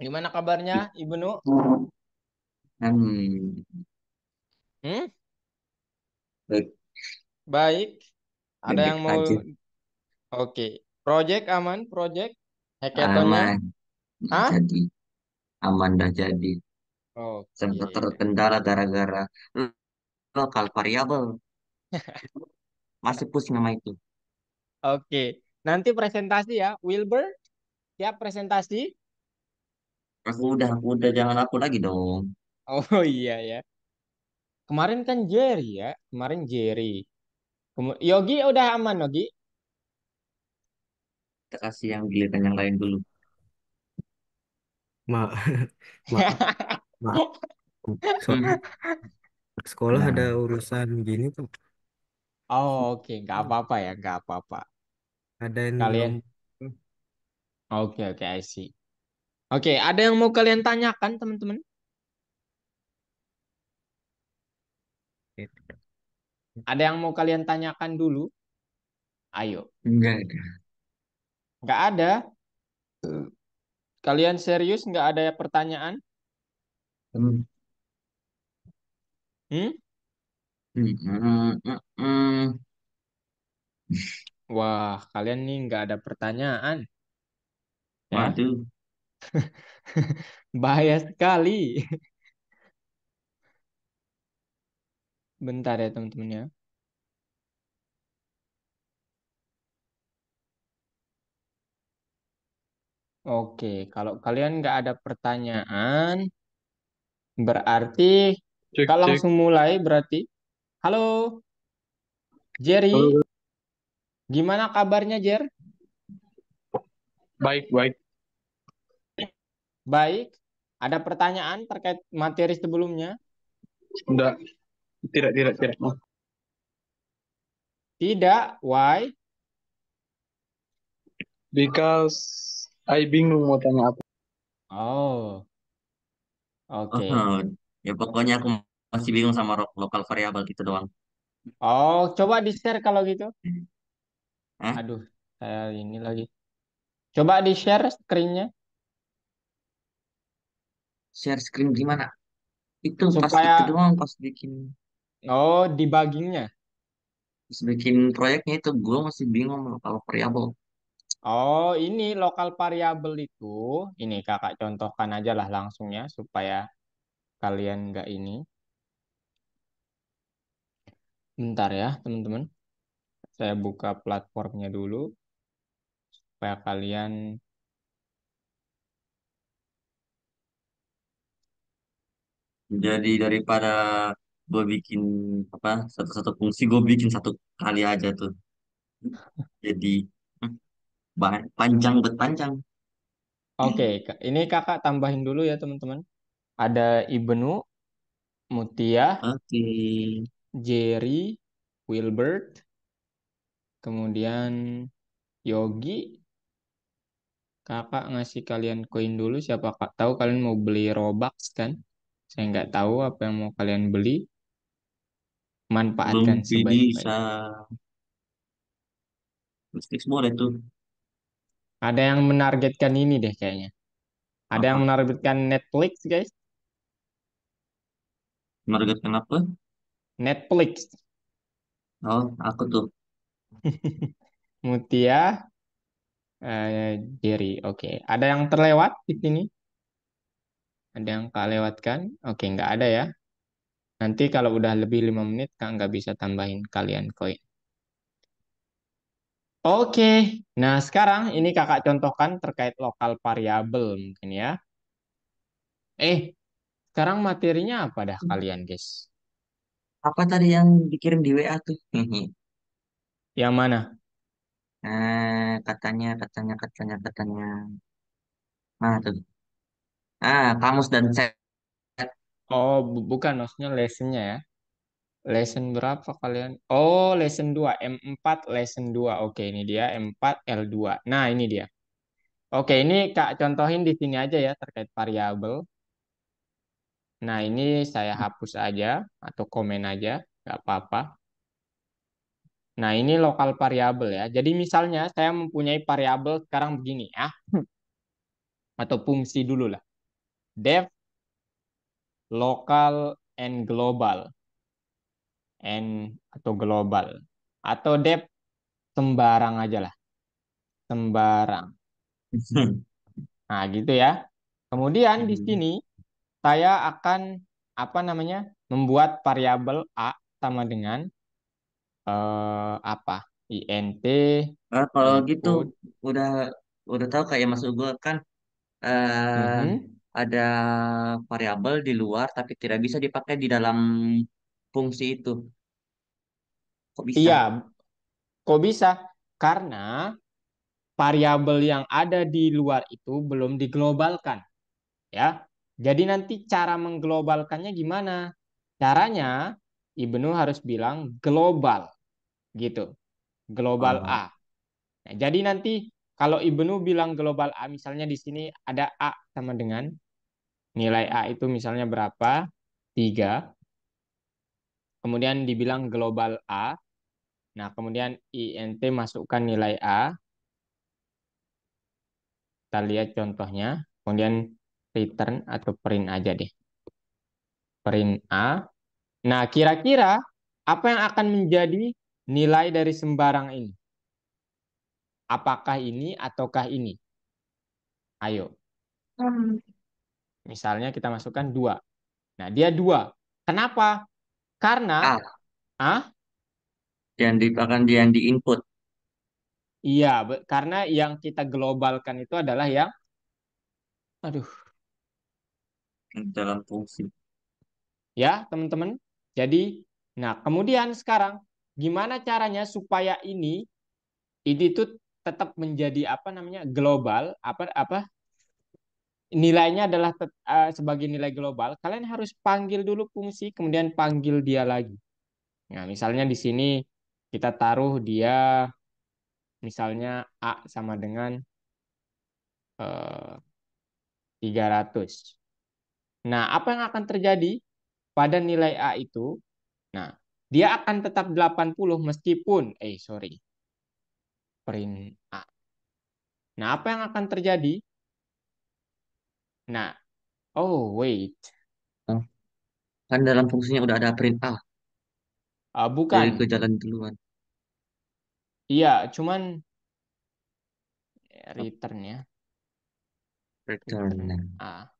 Gimana kabarnya, Ibu Nu? Hmm, Hmm? baik, Baik. Ada yang baik mau... aja. Oke. Project aman? Project? Hackathonnya? Aman, nggak Hah? jadi. Aman dah jadi. Sempat Oke. terkendala gara-gara lokal variabel. Masih pusing sama itu. Oke. Nanti presentasi ya. Wilbur, siap presentasi? Aku udah, jangan aku lagi dong. Oh iya ya. Kemarin kan Jerry ya. Kemarin Jerry. Yogi udah aman, Yogi? Kita kasih yang giliran yang lain dulu. Ma maaf, maaf. Hmm, Soalnya sekolah ada nah, urusan gini tuh. Oh, oke. Nggak apa-apa ya. Nggak apa-apa. Ada yang belum. Kalian... Oke, oke. I see. Oke. Ada yang mau kalian tanyakan, teman-teman? Ada yang mau kalian tanyakan dulu? Ayo. enggak ada. Nggak ada. Kalian serius nggak ada pertanyaan? Hmm, Hmm? hmm. Wah, kalian nih nggak ada pertanyaan, ya? Waduh, Bahaya sekali. Bentar ya teman-teman ya. Oke, kalau kalian nggak ada pertanyaan, berarti Cek Kak cek. langsung mulai berarti. Halo, Halo, Jerry. Gimana kabarnya, Jer? baik baik. Baik. Ada pertanyaan terkait materi sebelumnya? Enggak, tidak. Oh. Tidak. Why? Because I bingung mau tanya apa. Oh, oke. oh, ya pokoknya aku masih bingung sama lokal variabel gitu doang. Oh, coba di-share kalau gitu. Hah? Aduh, saya ini lagi. Coba di-share screen-nya Share screen gimana? Itu pas itu supaya doang, debuggingnya. pas bikin proyeknya itu gue masih bingung kalau variabel. Oh, ini lokal variabel itu, ini kakak contohkan aja lah langsung ya supaya kalian nggak ini. Bentar ya, teman-teman. Saya buka platformnya dulu supaya kalian. Jadi daripada gue bikin apa satu-satu fungsi gue bikin satu kali aja tuh. Jadi hmm, panjang bet panjang. Oke, ini kakak tambahin dulu ya teman-teman. Ada Ibnu, Mutia, Oke. Jerry, Wilbert, kemudian Yogi. Kakak ngasih kalian koin dulu. Siapa kak tahu kalian mau beli Robux kan? Saya nggak tahu apa yang mau kalian beli. Belum Manfaatkan bisa sebaik-baik. Netflix boleh tuh. Ada yang menargetkan ini deh kayaknya. Ada yang Apa? menargetkan Netflix, guys. Market kenapa? Netflix. Oh, aku tuh. Mutia, Jerry. Oke. Ada yang terlewat di sini? Ada yang kak lewatkan? Oke, nggak ada ya. Nanti kalau udah lebih 5 menit, kak nggak bisa tambahin kalian koin. Oke. Nah, sekarang ini kakak contohkan terkait lokal variabel mungkin ya. Eh, sekarang materinya apa dah kalian, guys? Apa tadi yang dikirim di WA tuh? Yang mana? Katanya. Nah, tuh. Kamus dan set. Oh, bukan maksudnya lessonnya ya. Lesson berapa kalian? Oh, lesson 2 M4 lesson 2. Oke, ini dia M4 L2. Nah, ini dia. Oke, ini Kak contohin di sini aja ya terkait variabel. Nah, ini saya hapus aja atau komen aja, nggak apa-apa. Nah, ini lokal variabel ya. Jadi misalnya saya mempunyai variabel sekarang begini ya, atau fungsi dulu lah. Depth, lokal, and global. Atau global. Atau depth sembarang aja lah. Sembarang. Nah, gitu ya. Kemudian di sini saya akan apa namanya? Membuat variabel A sama dengan apa? int Kalau gitu input. udah udah tahu kayak maksud gue kan eh Mhm. ada variabel di luar tapi tidak bisa dipakai di dalam fungsi itu. Kok bisa? Iya, kok bisa? Karena variabel yang ada di luar itu belum diglobalkan, ya. Jadi nanti cara mengglobalkannya gimana? Caranya Ibnu harus bilang global gitu. Global Oh, A. Nah, jadi nanti kalau Ibnu bilang global A, misalnya di sini ada A sama dengan nilai A itu misalnya berapa? 3. Kemudian dibilang global A. Nah, kemudian int masukkan nilai A. Kita lihat contohnya. Kemudian return atau print aja deh. Print A. Nah, kira-kira apa yang akan menjadi nilai dari sembarang ini? Apakah ini ataukah ini? Ayo. Misalnya kita masukkan 2. Nah, dia 2. Kenapa? Karena, ah, ah, yang di input iya, karena yang kita globalkan itu adalah yang, aduh, dalam fungsi. ya teman-teman. Jadi, nah kemudian sekarang gimana caranya supaya ini tuh tetap menjadi apa namanya global, apa apa nilainya adalah sebagai nilai global. Kalian harus panggil dulu fungsi, kemudian panggil dia lagi. Nah, misalnya di sini kita taruh dia misalnya A sama dengan 300. Nah, apa yang akan terjadi pada nilai A itu? Nah, dia akan tetap 80 meskipun, sorry, print A. Nah, apa yang akan terjadi? Nah, oh wait, Oh, kan dalam fungsinya udah ada print A dari ke bukan. jalan duluan. Iya, cuman return ya, return Return. A.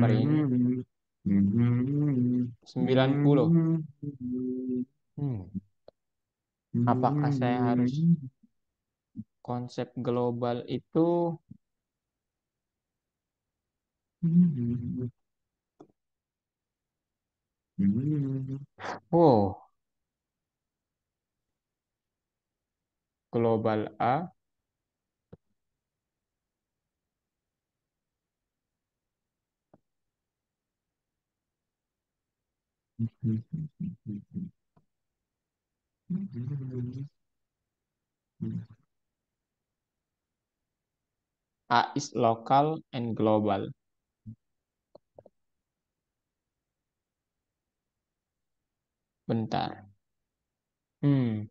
Print 90. Hmm, apakah saya harus konsep global itu? Oh, global A. A is local and global. Bentar. Hmm.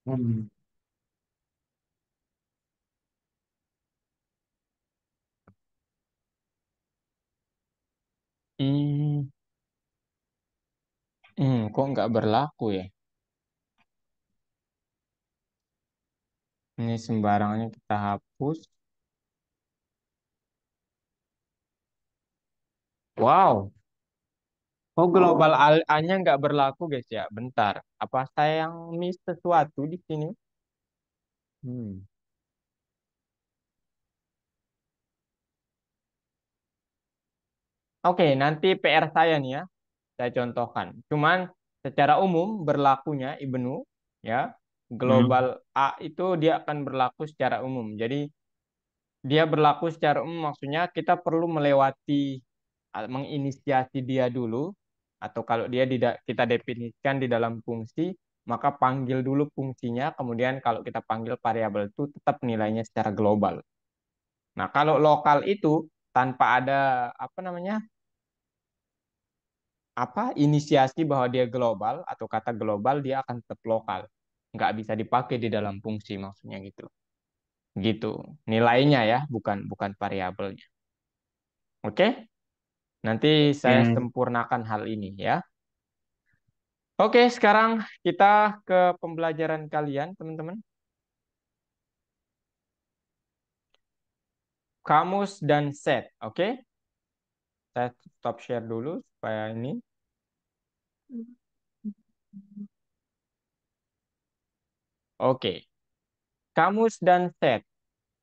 Hmm. Kok nggak berlaku ya? Ini sembarangnya kita hapus. Wow. Oh, global A-nya nggak berlaku, guys ya. Bentar. Apa saya yang miss sesuatu di sini? Hmm. Oke, nanti PR saya nih ya, saya contohkan. Cuman secara umum berlakunya Ibnu ya, global Hmm. A itu dia akan berlaku secara umum. Jadi dia berlaku secara umum maksudnya kita perlu melewati menginisiasi dia dulu atau kalau dia tidak kita definisikan di dalam fungsi maka panggil dulu fungsinya kemudian kalau kita panggil variabel itu tetap nilainya secara global. Nah, kalau lokal itu tanpa ada apa namanya? Inisiasi bahwa dia global atau kata global dia akan tetap lokal. Nggak bisa dipakai di dalam fungsi maksudnya gitu. Gitu. Nilainya ya, bukan bukan variabelnya. Oke? Nanti saya Oke. sempurnakan hal ini ya. Oke, sekarang kita ke pembelajaran kalian, teman-teman. Kamus dan set, oke? Saya stop share dulu supaya ini. Oke, kamus dan set.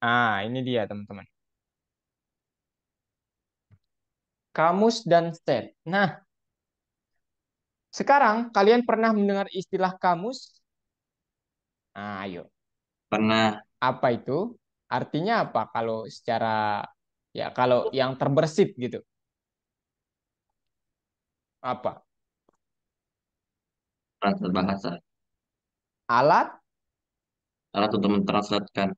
Ah, ini dia, teman-teman. Kamus dan set. Nah, sekarang kalian pernah mendengar istilah kamus? Nah, ayo. Pernah. Apa itu? Artinya apa kalau secara ya kalau yang terbersit gitu? Apa? Translate bahasa. Alat Alat untuk mentranslatekan.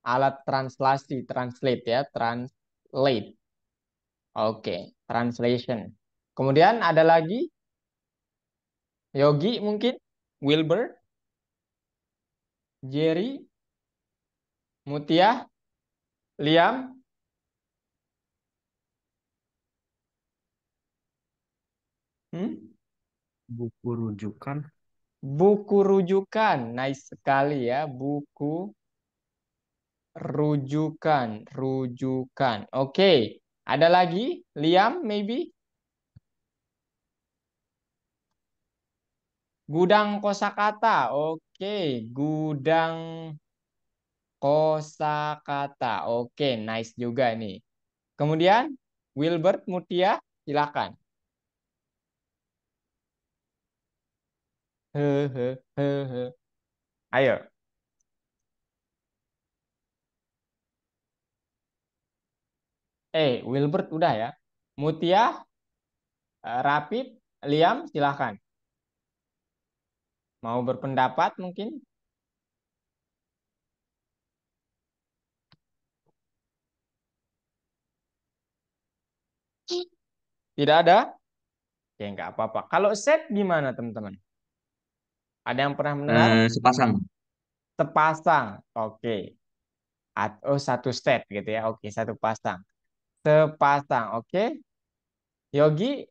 alat translasi, translate ya, translate. Oke, translation. Kemudian ada lagi Yogi mungkin, Wilbur, Jerry, Mutia, Liam, hmm? Buku rujukan. Buku rujukan. Nice sekali ya, buku rujukan, rujukan. Oke, ada lagi Liam maybe gudang kosakata. Oke, gudang kosakata. Oke, nice juga nih. Kemudian Wilbert Mutia, silakan. Hehe, hehe. Ayo. Wilbert udah ya. Mutia, Rapid, Liam, silakan. Mau berpendapat mungkin? Tidak ada? Ya nggak apa-apa. Kalau set gimana teman-teman? Ada yang pernah mendengar? Sepasang. Sepasang. Oke. Oh, satu set gitu ya. Oke, satu pasang. Sepasang. Oke. Yogi,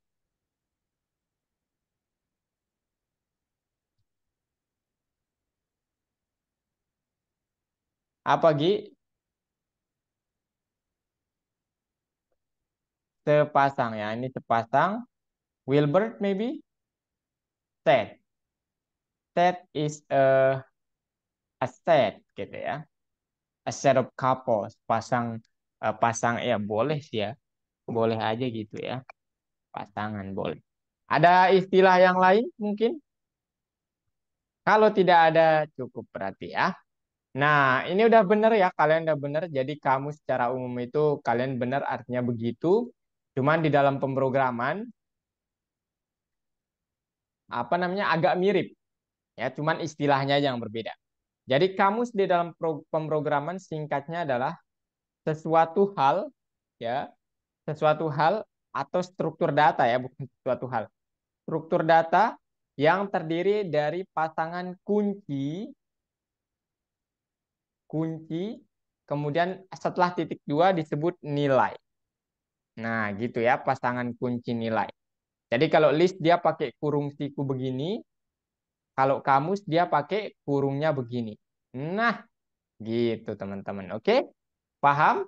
apa Gi? Sepasang ya. Ini sepasang. Wilbert maybe? Set. Set is a set gitu ya. A set of couples. Pasang ya boleh sih ya. Boleh aja gitu ya. Pasangan boleh. Ada istilah yang lain mungkin? Kalau tidak ada cukup berarti ya. Nah, ini udah bener ya, kalian udah bener. Jadi kamu secara umum itu kalian bener artinya begitu. Cuman di dalam pemrograman apa namanya agak mirip ya, cuman istilahnya yang berbeda. Jadi kamus di dalam pemrograman singkatnya adalah sesuatu hal ya, sesuatu hal atau struktur data ya, bukan sesuatu hal. Struktur data yang terdiri dari pasangan kunci, kunci, kemudian setelah titik dua disebut nilai. Nah, gitu ya, pasangan kunci nilai. Jadi kalau list dia pakai kurung siku begini, kalau kamus dia pakai kurungnya begini. Nah, gitu teman-teman. Oke? Paham?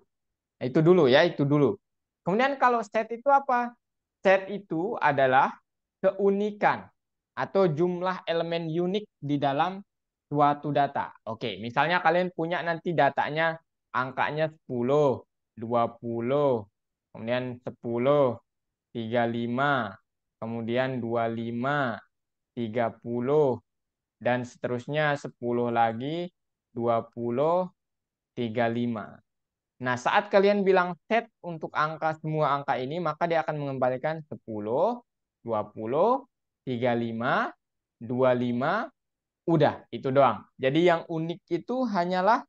Itu dulu ya, itu dulu. Kemudian kalau set itu apa? Set itu adalah keunikan atau jumlah elemen unik di dalam suatu data. Oke, misalnya kalian punya nanti datanya angkanya 10, 20, kemudian 10, 35, kemudian 25, 30, dan seterusnya 10 lagi, 20, 35. Nah, saat kalian bilang set untuk semua angka ini, maka dia akan mengembalikan 10, 20, 35, 25, udah, itu doang. Jadi yang unik itu hanyalah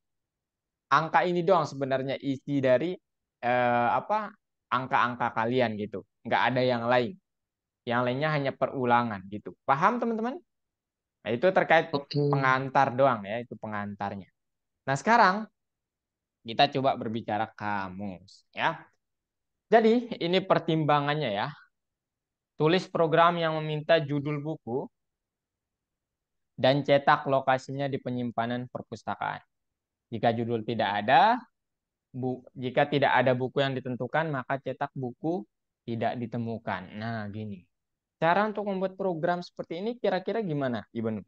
angka ini doang sebenarnya isi dari apa angka-angka kalian gitu. Nggak ada yang lain. Yang lainnya hanya perulangan gitu. Paham teman-teman? Nah, itu terkait Oke. pengantar doang ya, itu pengantarnya. Nah, sekarang kita coba berbicara kamus ya. Jadi, ini pertimbangannya ya. Tulis program yang meminta judul buku dan cetak lokasinya di penyimpanan perpustakaan. Jika judul tidak ada, jika tidak ada buku yang ditentukan, maka cetak buku tidak ditemukan. Nah, gini. Cara untuk membuat program seperti ini kira-kira gimana, Ibnu?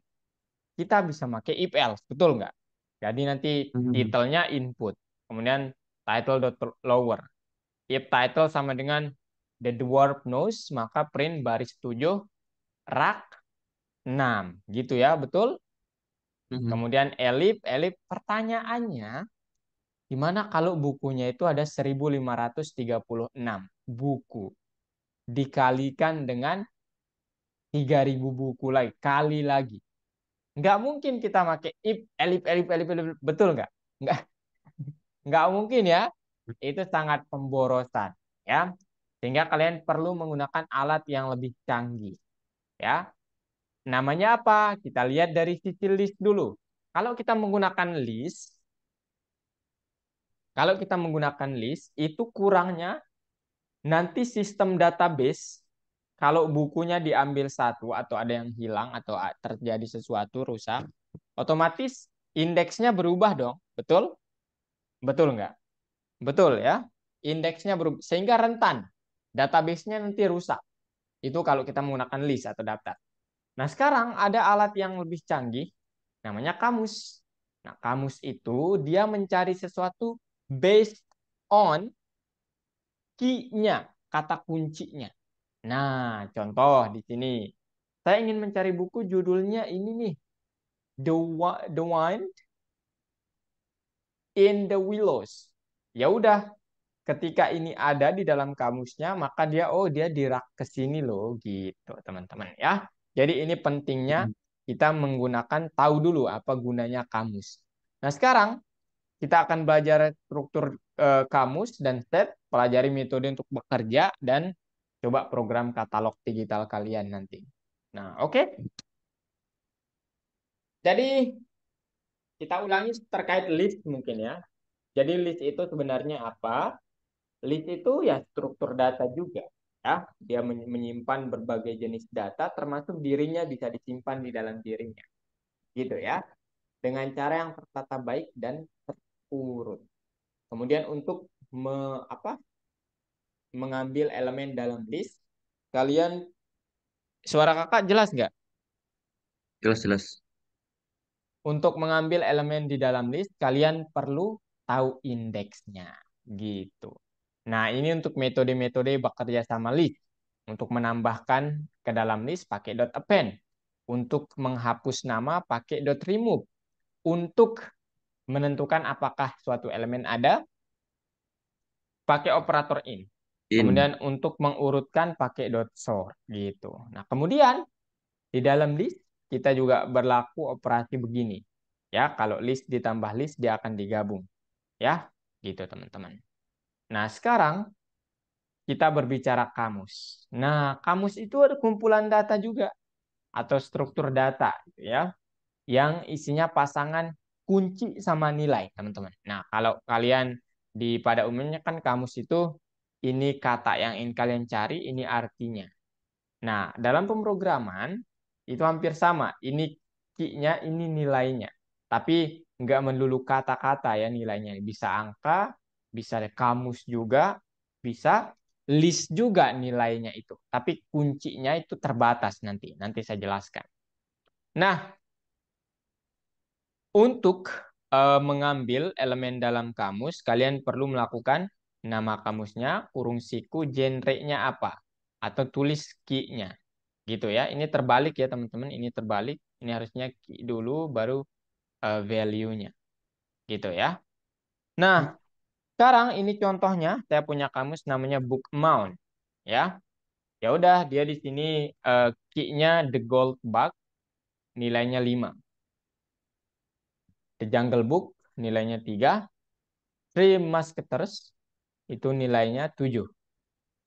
Kita bisa pakai if else, betul nggak? Jadi nanti Hmm. titelnya input, kemudian title.lower. If title sama dengan the dwarf knows, maka print baris 7 rak 6. Gitu ya, betul? Hmm. Kemudian elif pertanyaannya, gimana kalau bukunya itu ada 1536 buku dikalikan dengan 3000 buku lagi, kali lagi. Nggak mungkin kita pakai if, elif, betul nggak? Nggak, nggak mungkin ya. Itu sangat pemborosan, ya. Sehingga kalian perlu menggunakan alat yang lebih canggih, ya. Namanya apa? Kita lihat dari sisi list dulu. Kalau kita menggunakan list, kalau kita menggunakan list, itu kurangnya nanti sistem database, kalau bukunya diambil satu atau ada yang hilang atau terjadi sesuatu rusak, otomatis indeksnya berubah dong. Betul? Betul nggak? Betul ya. Indeksnya berubah sehingga rentan. Database-nya nanti rusak. Itu kalau kita menggunakan list atau daftar. Nah, sekarang ada alat yang lebih canggih namanya kamus. Nah, kamus itu dia mencari sesuatu based on key-nya, kata kuncinya. Nah, contoh di sini. Saya ingin mencari buku judulnya ini nih. The Wind in the Willows. Ya udah, ketika ini ada di dalam kamusnya, maka dia di rak ke sini loh gitu, teman-teman ya. Jadi ini pentingnya kita menggunakan tahu dulu apa gunanya kamus. Nah, sekarang kita akan belajar struktur kamus dan set, pelajari metode untuk bekerja dan coba program katalog digital kalian nanti. Nah, oke. Jadi kita ulangi terkait list mungkin ya. Jadi list itu sebenarnya apa? List itu ya struktur data juga ya. Dia menyimpan berbagai jenis data termasuk dirinya bisa disimpan di dalam dirinya. Gitu ya. Dengan cara yang tertata baik dan terurut. Kemudian untuk mengambil elemen dalam list, kalian suara kakak jelas nggak? Jelas jelas. Untuk mengambil elemen di dalam list, kalian perlu tahu indeksnya. Gitu. Nah, ini untuk metode-metode bekerja sama list. Untuk menambahkan ke dalam list pakai .append. Untuk menghapus nama pakai .remove. Untuk menentukan apakah suatu elemen ada, pakai operator in. In. Kemudian untuk mengurutkan pakai .sort gitu. Nah, kemudian di dalam list kita juga berlaku operasi begini. Ya, kalau list ditambah list dia akan digabung. Ya, gitu teman-teman. Nah, sekarang kita berbicara kamus. Nah, kamus itu ada kumpulan data juga atau struktur data gitu ya, yang isinya pasangan kunci sama nilai, teman-teman. Nah, kalau kalian pada umumnya kan kamus itu ini kata yang ingin kalian cari, ini artinya. Nah, dalam pemrograman itu hampir sama. Ini key-nya, ini nilainya. Tapi nggak melulu kata-kata ya nilainya. Bisa angka, bisa kamus juga, bisa list juga nilainya itu. Tapi kuncinya itu terbatas nanti. Nanti saya jelaskan. Nah, untuk mengambil elemen dalam kamus, kalian perlu melakukan nama kamusnya, kurung siku, genre-nya apa. atau tulis key-nya. Gitu ya. Ini terbalik ya teman-teman. Ini terbalik. Ini harusnya key dulu baru value-nya. Gitu ya. Nah, sekarang ini contohnya saya punya kamus namanya book amount ya. Ya udah dia di sini key-nya The Gold Bug nilainya 5. The Jungle Book nilainya 3. Three Musketeers itu nilainya 7.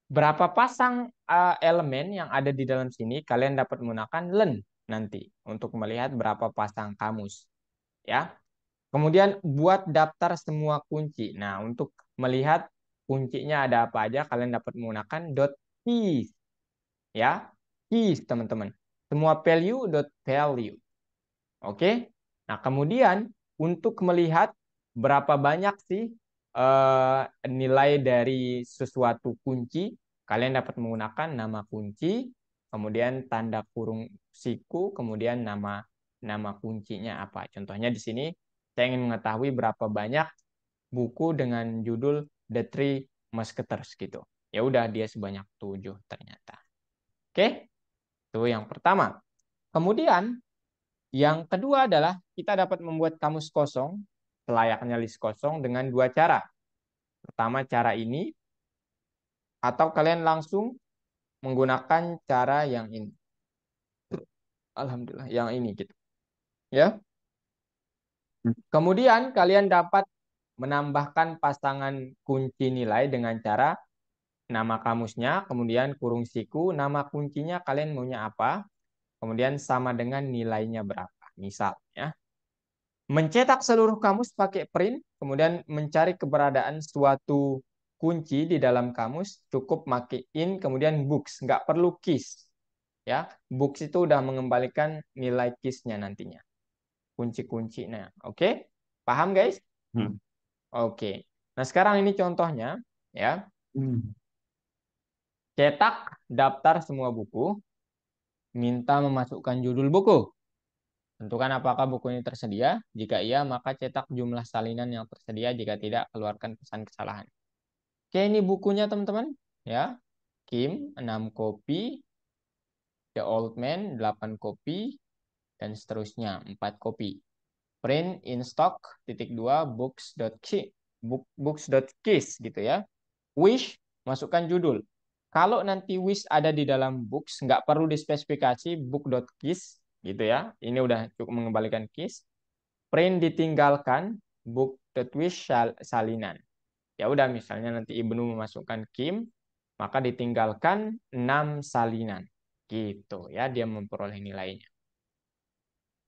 Berapa pasang elemen yang ada di dalam sini kalian dapat menggunakan learn nanti untuk melihat berapa pasang kamus ya. Kemudian buat daftar semua kunci. Nah, untuk melihat kuncinya ada apa aja kalian dapat menggunakan .keys ya. Keys teman-teman. Semua value. Oke. Nah, kemudian untuk melihat berapa banyak sih nilai dari sesuatu kunci, kalian dapat menggunakan nama kunci, kemudian tanda kurung siku, kemudian nama kuncinya apa. Contohnya di sini saya ingin mengetahui berapa banyak buku dengan judul The Three Musketeers gitu. Ya udah dia sebanyak 7 ternyata. Oke, itu yang pertama. Kemudian yang kedua adalah kita dapat membuat kamus kosong, selayaknya list kosong dengan dua cara. Pertama cara ini, atau kalian langsung menggunakan cara yang ini. Alhamdulillah, yang ini gitu. Ya. Kemudian kalian dapat menambahkan pasangan kunci nilai dengan cara nama kamusnya, kemudian kurung siku, nama kuncinya kalian maunya apa, kemudian sama dengan nilainya berapa. Misal, ya. Mencetak seluruh kamus pakai print, kemudian mencari keberadaan suatu kunci di dalam kamus, cukup pakai in, kemudian books, nggak perlu keys. Ya, books itu udah mengembalikan nilai keysnya nantinya, kunci-kuncinya. Oke, paham guys? Hmm. Oke. Nah sekarang ini contohnya, ya, Hmm. cetak daftar semua buku, minta memasukkan judul buku. Tentukan apakah buku ini tersedia. Jika iya, maka cetak jumlah salinan yang tersedia. Jika tidak, keluarkan pesan kesalahan. Oke, ini bukunya teman-teman. Ya, Kim 6 kopi, The Old Man 8 kopi, dan seterusnya 4 kopi. Print in stock .2 books.keys gitu ya. Wish masukkan judul. Kalau nanti wish ada di dalam books, nggak perlu dispesifikasi book.keys gitu ya. Ini udah cukup mengembalikan keys. Print ditinggalkan book.wish salinan. Ya udah misalnya nanti Ibnu memasukkan Kim, maka ditinggalkan 6 salinan. Gitu ya, dia memperoleh nilainya.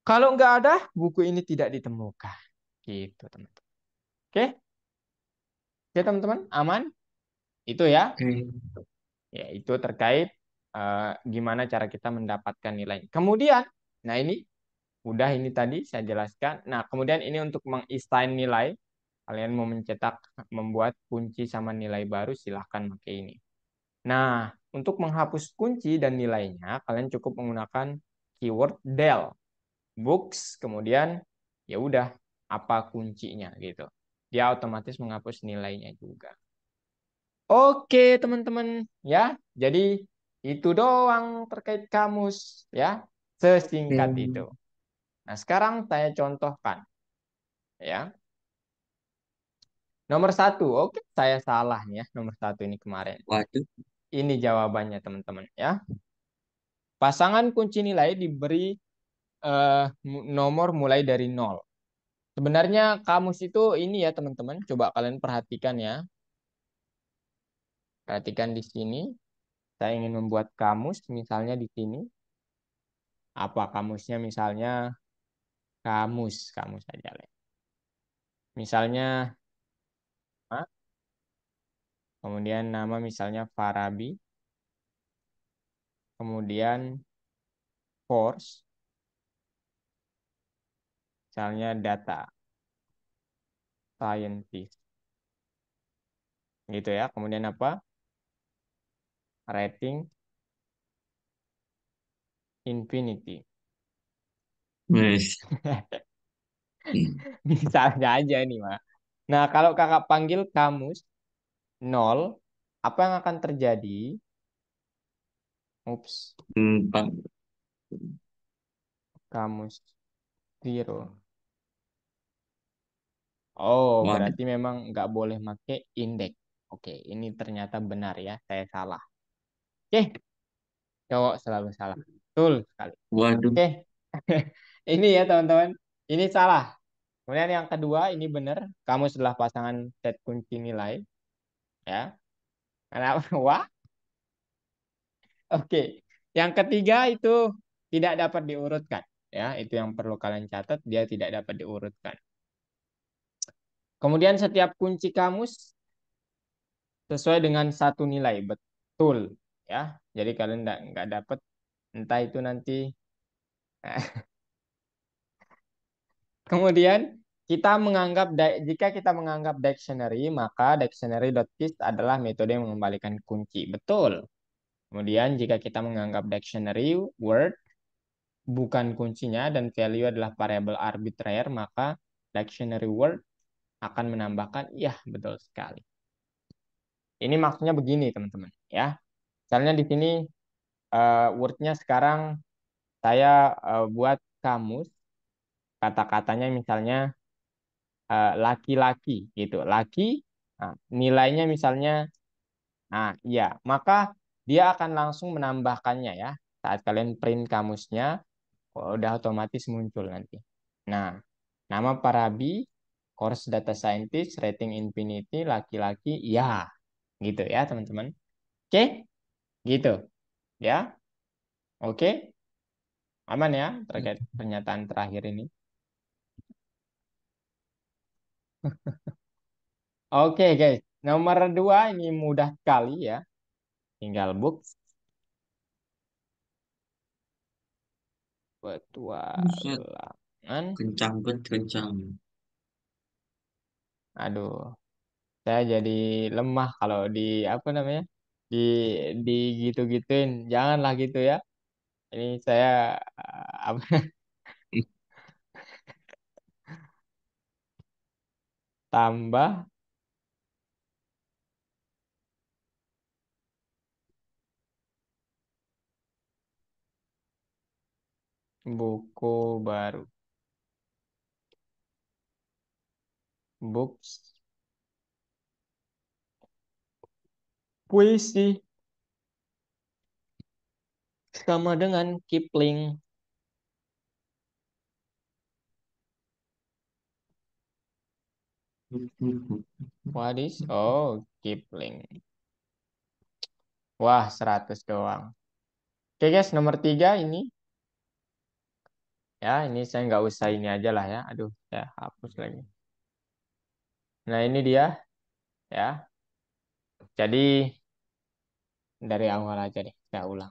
Kalau nggak ada, buku ini tidak ditemukan. Gitu teman-teman. Oke? Oke teman-teman, aman? Itu ya. Oke. Ya, itu terkait gimana cara kita mendapatkan nilai. Kemudian, nah ini udah ini tadi saya jelaskan. Nah, kemudian ini untuk mengistain nilai. Kalian mau mencetak, membuat kunci sama nilai baru, silahkan pakai ini. Nah, untuk menghapus kunci dan nilainya, kalian cukup menggunakan keyword del. Books, kemudian ya udah apa kuncinya gitu. Dia otomatis menghapus nilainya juga. Oke, teman-teman, ya. Jadi itu doang terkait kamus, ya. Sesingkat itu. Nah, sekarang saya contohkan, ya. Nomor satu, oke, saya salah nih ya. Nomor satu ini kemarin. Waduh. Ini jawabannya, teman-teman, ya. Pasangan kunci nilai diberi nomor mulai dari 0. Sebenarnya kamus itu ini ya, teman-teman. Coba kalian perhatikan ya. Perhatikan di sini. Saya ingin membuat kamus, misalnya di sini. Apa kamusnya misalnya kamus saja. Misalnya, kemudian nama misalnya Farabi, kemudian course, misalnya data scientist, gitu ya. Kemudian apa? Rating infinity. Wes. Misalnya aja nih, Mak. Nah, kalau kakak panggil kamus 0, apa yang akan terjadi? Ups, Empat. kamus zero. Oh, Waduh. berarti memang nggak boleh pakai indeks. Oke, ini ternyata benar ya, saya salah. Oke, cowok selalu salah. Betul sekali. Waduh. Oke, ini ya teman-teman. Ini salah. Kemudian yang kedua, ini benar. Kamu setelah pasangan set kunci nilai. Ya, kenapa? Wah, oke. Yang ketiga itu tidak dapat diurutkan. Ya, itu yang perlu kalian catat. Dia tidak dapat diurutkan. Kemudian setiap kunci kamus sesuai dengan satu nilai. Betul. Ya, jadi kalian nggak dapat entah itu nanti. Kemudian jika kita menganggap dictionary, maka dictionary.keys adalah metode yang mengembalikan kunci. Betul. Kemudian jika kita menganggap dictionary word bukan kuncinya dan value adalah variable arbitrary, maka dictionary word akan menambahkan, ya betul sekali. Ini maksudnya begini teman-teman ya. Misalnya di sini wordnya sekarang saya buat kamus, kata-katanya misalnya laki-laki gitu. Laki, nah, nilainya misalnya, nah iya, maka dia akan langsung menambahkannya ya. Saat kalian print kamusnya, udah otomatis muncul nanti. Nah, nama Parabi, course data scientist, rating infinity, laki-laki, ya, gitu ya teman-teman. Oke, gitu ya. Oke, aman ya terkait pernyataan terakhir ini. Oke guys, nomor dua ini mudah sekali ya. Tinggal books. Buset. Petualangan. Kencang bet, kencang. Aduh, saya jadi lemah kalau di apa namanya? Di di gitu-gituin. Janganlah gitu ya. Ini saya apa tambah buku baru. Books puisi sama dengan Kipling. What is? Oh, Kipling. Wah, 100 doang. Oke guys, nomor tiga ini. Ya, ini saya nggak usah ini aja lah ya. Aduh, saya hapus lagi. Nah, ini dia. Ya, jadi dari awal aja deh, saya ulang.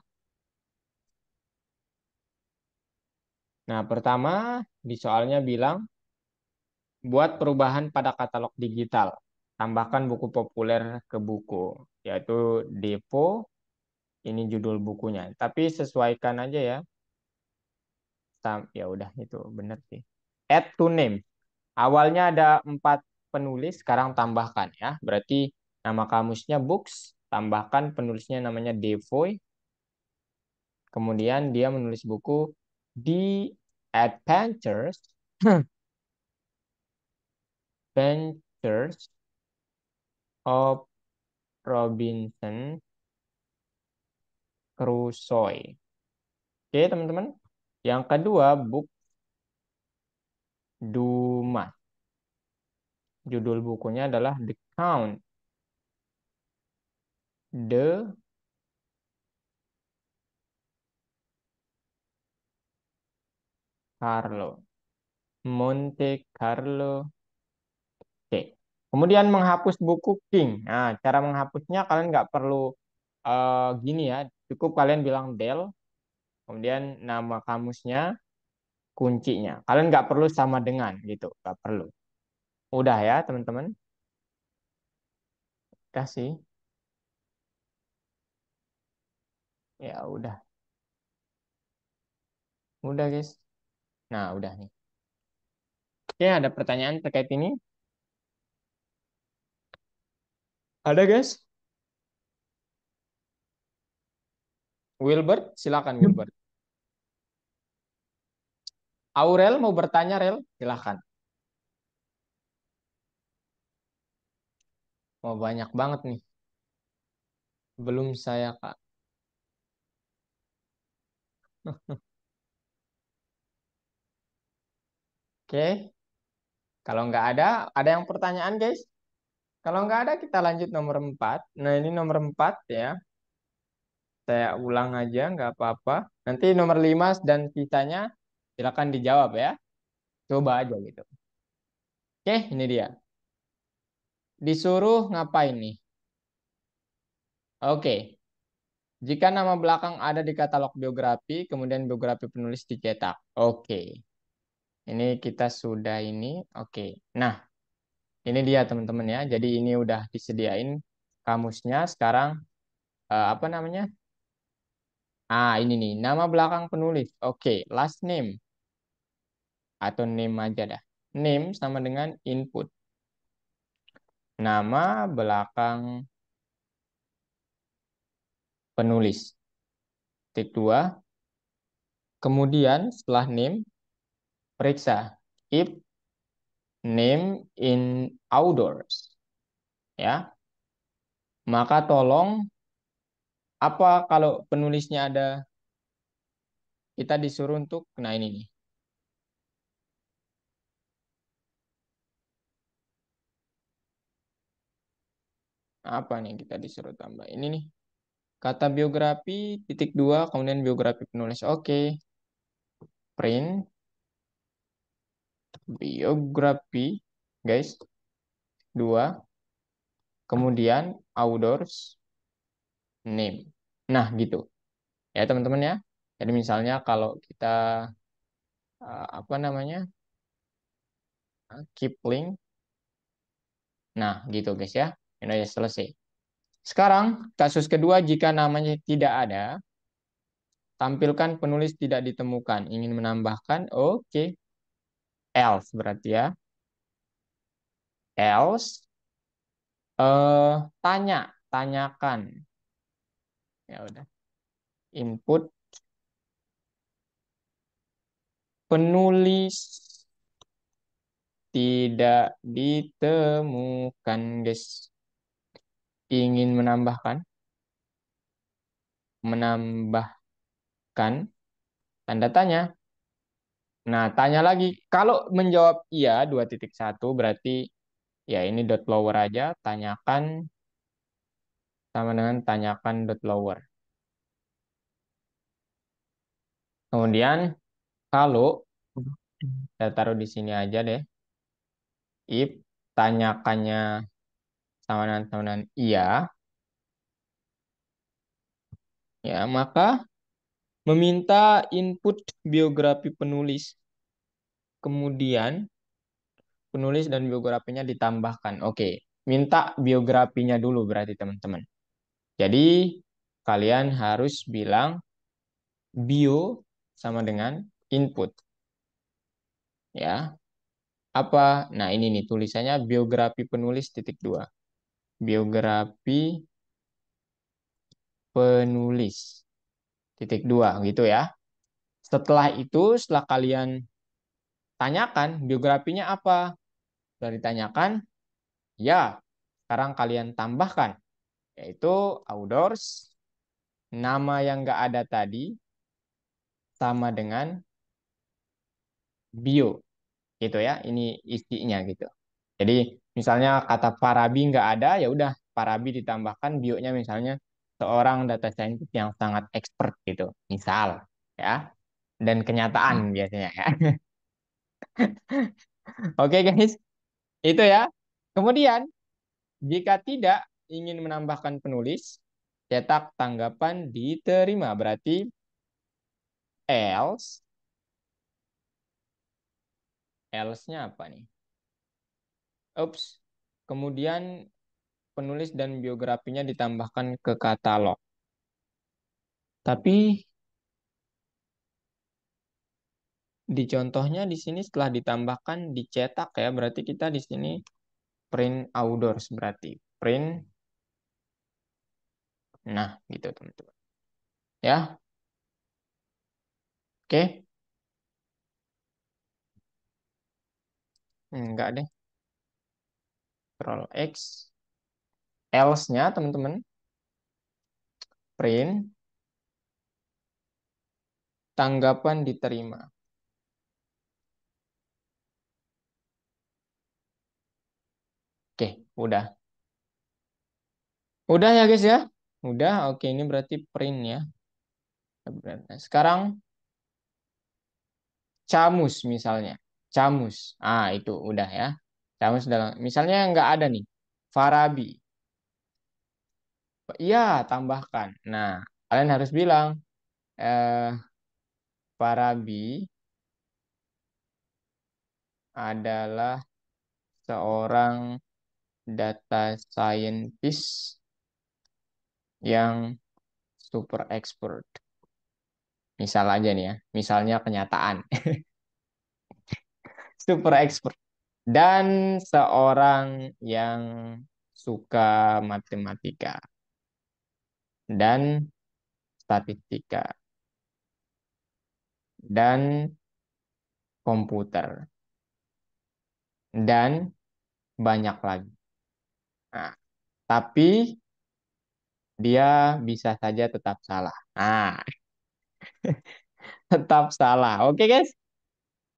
Nah, pertama di soalnya bilang, buat perubahan pada katalog digital. Tambahkan buku populer ke buku, yaitu Depo, ini judul bukunya. Tapi sesuaikan aja ya. Ya udah itu bener sih. Add to name. Awalnya ada 4 penulis, sekarang tambahkan ya. Berarti nama kamusnya books, tambahkan penulisnya namanya Defoe. Kemudian dia menulis buku The Adventures Adventures of Robinson Crusoe. Oke, teman-teman. Yang kedua, Book Dumas. Judul bukunya adalah The Count de Carlo. Monte Carlo. Oke. Kemudian menghapus buku King. Nah, cara menghapusnya kalian nggak perlu gini ya. Cukup kalian bilang del, kemudian nama kamusnya, kuncinya. Kalian nggak perlu sama dengan gitu. Nggak perlu. Udah ya, teman-teman. Kasih. Ya udah. Udah, guys. Nah, udah nih. Oke, ada pertanyaan terkait ini? Ada, guys? Wilbert, silakan Wilbert. Aurel mau bertanya, Rel? Silakan. Mau banyak banget nih. Belum saya, Kak. Oke. Kalau nggak ada yang pertanyaan, guys? Kalau nggak ada, kita lanjut nomor 4. Nah, ini nomor 4 ya. Saya ulang aja, nggak apa-apa. Nanti nomor 5 dan sisanya silakan dijawab ya. Coba aja gitu. Oke, ini dia. Disuruh ngapain nih? Oke. Jika nama belakang ada di katalog biografi, kemudian biografi penulis dicetak. Oke. Ini kita sudah ini. Oke. Nah, ini dia teman-teman ya. Jadi ini udah disediain kamusnya. Sekarang apa namanya? Ini nih, nama belakang penulis. Oke, last name atau name aja dah. Name sama dengan input. Nama belakang penulis. Titik 2. Kemudian setelah name, periksa if name in outdoors. Ya, maka tolong apa kalau penulisnya ada, kita disuruh untuk, nah ini nih. Apa nih yang kita disuruh tambah? Ini nih. Kata biografi, titik 2, kemudian biografi penulis. Oke. Print biografi, guys. 2. Kemudian outdoors name. Nah, gitu. Ya, teman-teman ya. Jadi misalnya kalau kita apa namanya? Keep link. Nah, gitu guys ya. Ini udah selesai. Sekarang kasus kedua, jika namanya tidak ada, tampilkan penulis tidak ditemukan. Ingin menambahkan, oke. Else berarti ya. Else tanyakan. Ya udah. Input penulis tidak ditemukan, guys. Ingin menambahkan tanda tanya. Nah, tanya lagi. Kalau menjawab iya 2.1 berarti ya ini dot lower aja. Tanyakan sama dengan tanyakan dot lower. Kemudian kalau saya taruh di sini aja deh. If tanyakannya sama dengan iya, ya maka meminta input biografi penulis. Kemudian penulis dan biografinya ditambahkan. Oke, minta biografinya dulu berarti teman-teman. Jadi kalian harus bilang bio sama dengan input. Ya, apa? Nah ini nih tulisannya biografi penulis titik 2. Biografi penulis titik 2 gitu ya. Setelah itu, setelah kalian tanyakan biografinya apa, sudah ditanyakan, ya sekarang kalian tambahkan yaitu outdoors, nama yang nggak ada tadi sama dengan bio gitu ya. Ini isinya gitu. Jadi misalnya kata Farabi nggak ada, ya udah Farabi ditambahkan bionya misalnya seorang data scientist yang sangat expert gitu. Misal ya. Dan kenyataan biasanya ya. Oke guys, itu ya. Kemudian jika tidak ingin menambahkan penulis, cetak tanggapan diterima. Berarti else, else-nya apa nih? Ups. Kemudian penulis dan biografinya ditambahkan ke katalog. Tapi di contohnya di sini setelah ditambahkan dicetak ya, berarti kita di sini print outdoors berarti print. Nah, gitu teman-teman. Ya, oke. Enggak deh. Ctrl X. Else-nya teman-teman. Print. Tanggapan diterima. Oke, udah. Udah ya guys ya. Udah, oke ini berarti print ya. Sekarang Camus misalnya. Camus. Ah, itu udah ya. Camus dalam misalnya nggak ada nih. Farabi. Iya, tambahkan. Nah, kalian harus bilang eh Farabi adalah seorang data scientist yang super expert. Misal aja nih ya. Misalnya kenyataan. Super expert. Dan seorang yang suka matematika dan statistika dan komputer dan banyak lagi. Nah, tapi dia bisa saja tetap salah. Nah, tetap salah. Oke, guys?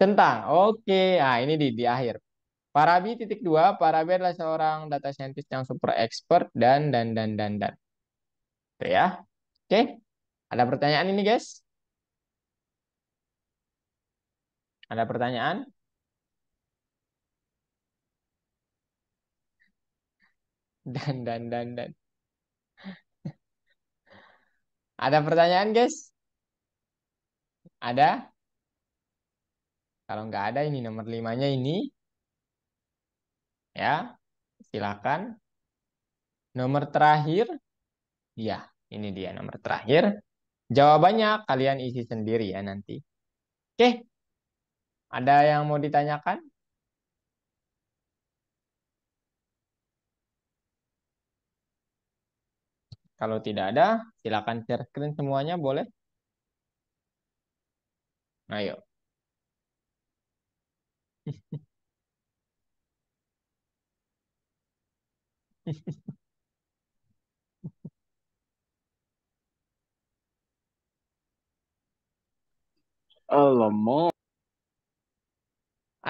Tentang. Oke. Nah, ini di akhir. Farabi titik dua. Farabi adalah seorang data scientist yang super expert dan. Oke ya. Oke. Ada pertanyaan ini, guys? Ada pertanyaan? Dan. Ada pertanyaan, guys? Ada? Kalau nggak ada, ini nomor limanya ini. Ya, silakan. Nomor terakhir, ya, ini dia nomor terakhir. Jawabannya kalian isi sendiri ya nanti. Oke, ada yang mau ditanyakan? Kalau tidak ada, silakan share screen semuanya, boleh? Ayo. Alamak.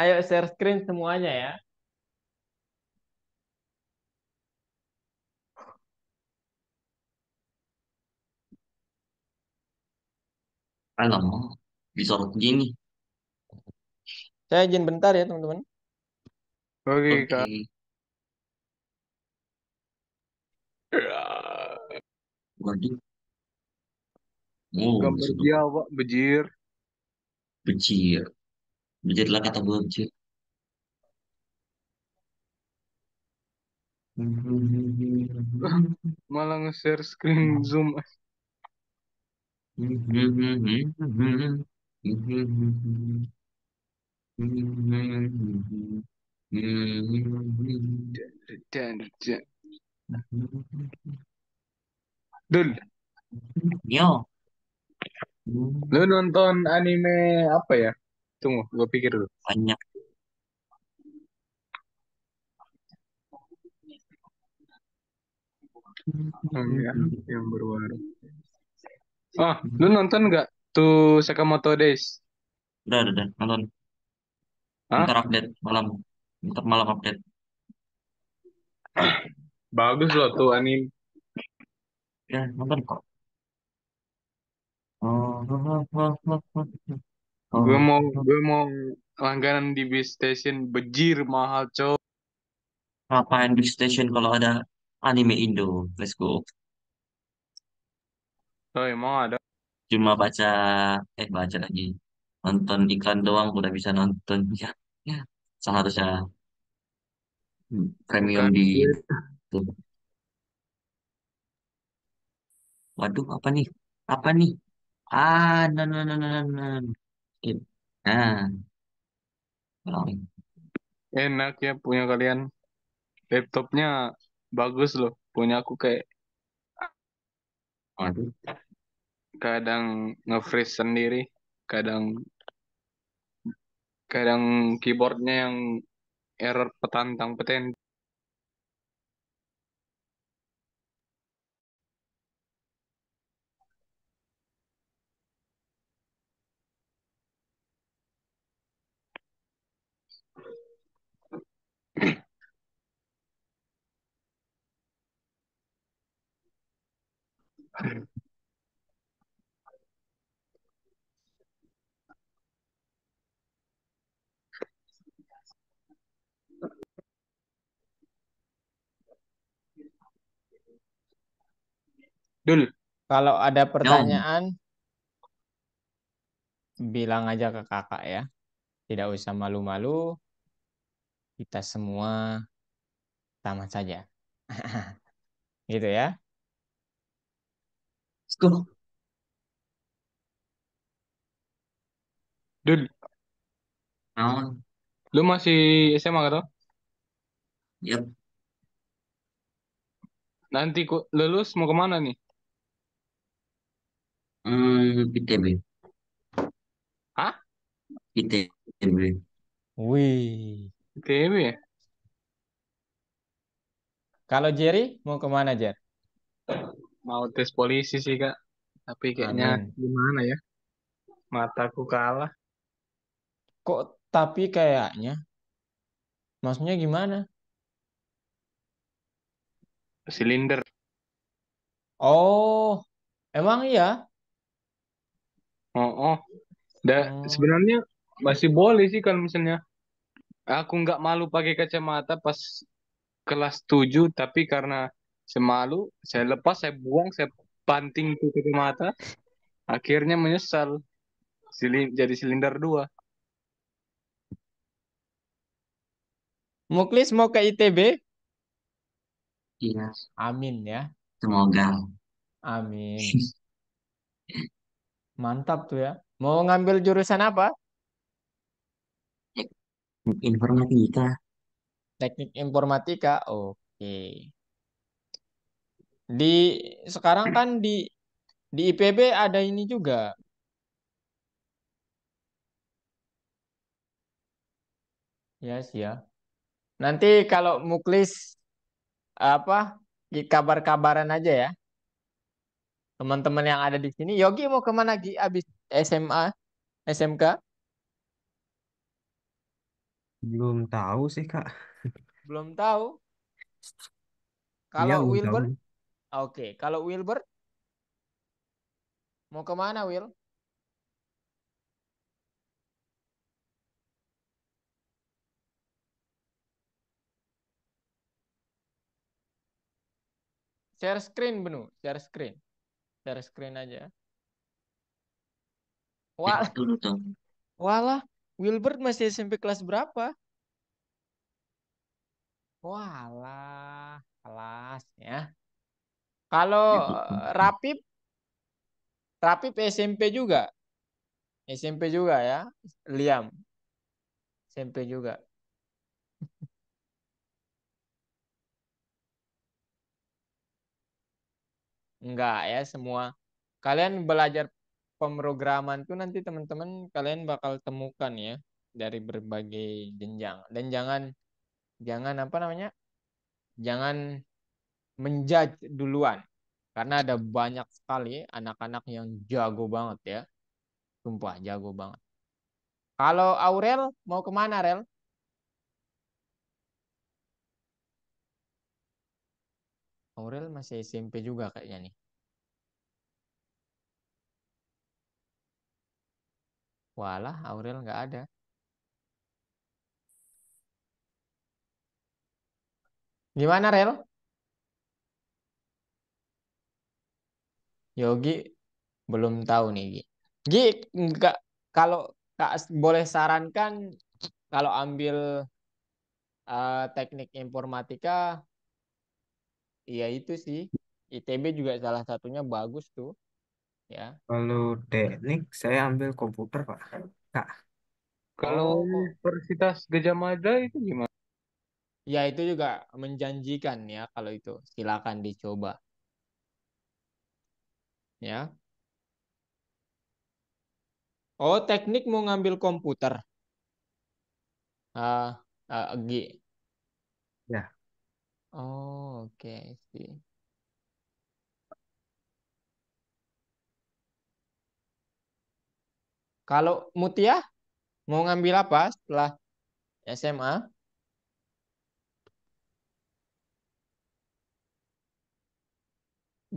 Ayo share screen semuanya ya. Alamak, disorot gini. Saya izin bentar ya, teman-teman. Oke, Oke. Kak. Waduh. Oh, Gambar sudah dia, Pak. Bejir. bejir. Bejirlah kata bejir. Malah nge-share screen Zoom. Dan, Dul, Yo. lu nonton anime apa ya? Tunggu, gue pikir dulu. Banyak. Ya, yang berwarna. Ah, lu nonton nggak tuh Sakamoto Days? Udah. Nonton. Hah? Ntar update malam. Ntar malam update. Bagus loh tuh anime. Ya, nonton kok. Gue Oh, mau gue mau langganan di Beast Station bejir mahal cow. ngapain di station kalau ada anime Indo? Let's go. Oh, emang ada. Cuma baca lagi. Nonton iklan doang udah bisa nonton. Ya, ya. Seharusnya premium Bukan di duit. itu. Waduh, apa nih? Apa nih? Ah, no. Skip. Nah, ulang. Enak ya punya kalian. Laptopnya bagus loh. Punya aku kayak Waduh. kadang nge-freeze sendiri, kadang kadang keyboardnya yang error petantang peten. Dul, Kalau ada Nyong. pertanyaan, bilang aja ke kakak ya. Tidak usah malu-malu, kita semua sama saja. Gitu ya. Tuh. Dul, Nyong. lu masih SMA kan? Yap. Nanti lulus mau kemana nih? ITB. Hah? ITB. Wih. ITB ya? Kalau Jerry mau kemana, Jer? Mau tes polisi sih, Kak. Tapi kayaknya Amin. gimana ya? Mataku kalah. Kok tapi kayaknya, maksudnya gimana? Silinder. Oh, emang iya? Oh, oh. Oh, Sebenarnya masih boleh sih kalau misalnya aku nggak malu pakai kacamata pas kelas 7, tapi karena semalu, saya lepas, saya buang, saya banting tuh kacamata, akhirnya menyesal jadi silinder dua. Muklis mau ke ITB? Iya. Amin ya. Semoga. Amin. Mantap tuh ya. Mau ngambil jurusan apa? Informatika. Teknik informatika. Oke. Di sekarang kan di IPB ada ini juga. Ya sih ya. Nanti kalau Muklis apa kabar-kabaran aja ya. Teman-teman yang ada di sini. Yogi mau kemana Gi? Abis SMA, SMK? Belum tahu sih, Kak. Belum tahu. Iya, Kalau belum tahu. Wilbert, oke. Kalau Wilbert mau kemana Will? Share screen Benu, share screen aja. Cek Wah, dulu tuh. walah, Wilbert masih SMP kelas berapa? Walah, kelas ya. Kalau Rapip, Rapip SMP juga, SMP juga ya. Liam, SMP juga. Enggak ya, semua. Kalian belajar pemrograman tuh nanti teman-teman kalian bakal temukan ya dari berbagai jenjang. Dan jangan jangan apa namanya? Jangan menjudge duluan. Karena ada banyak sekali anak-anak yang jago banget ya. Sumpah jago banget. Kalau Aurel mau kemana Rel? Aurel masih SMP juga kayaknya nih. Walah Aurel nggak ada. Gimana Rel? Yogi belum tahu nih Gi. Gi nggak kalau Kak boleh sarankan kalau ambil teknik informatika ya itu sih ITB juga salah satunya bagus tuh ya. Kalau teknik, saya ambil komputer, Pak. Kak, Kalau Oh, Universitas Gajah Mada itu gimana? ya itu juga menjanjikan ya kalau itu silakan dicoba ya. Oh, teknik mau ngambil komputer. Ah, G. Ya, Oh, oke sih. Kalau Mutia mau ngambil apa setelah SMA?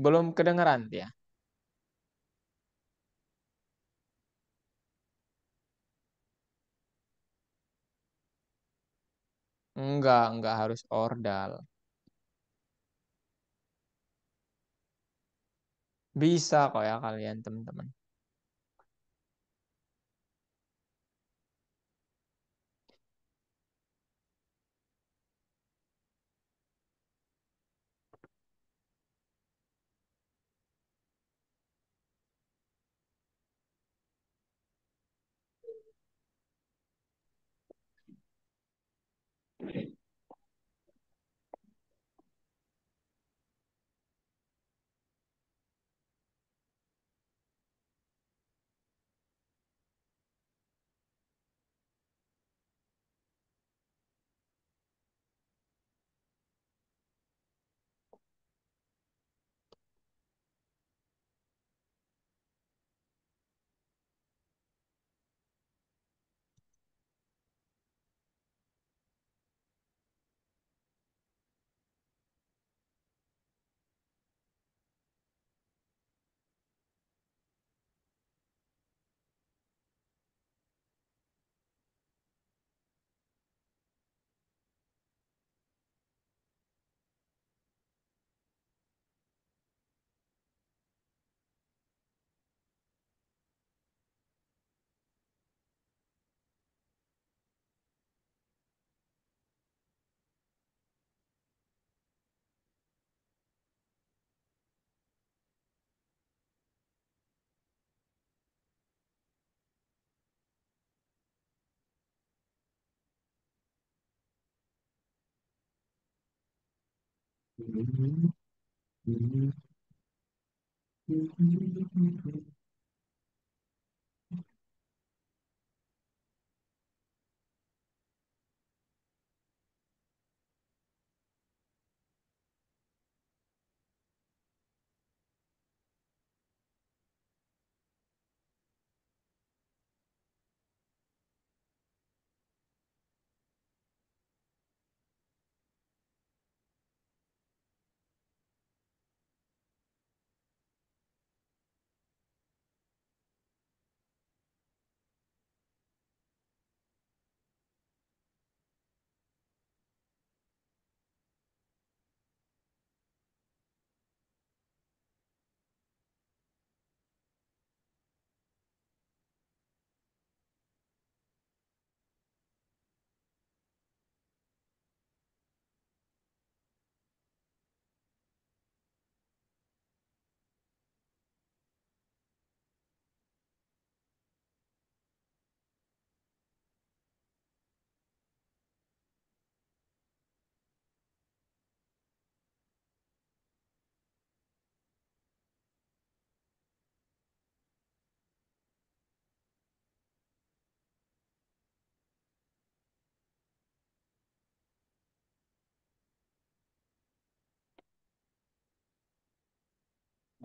Belum kedengeran dia. Enggak harus ordal. Bisa kok ya kalian teman-teman.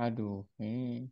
Aduh, ini.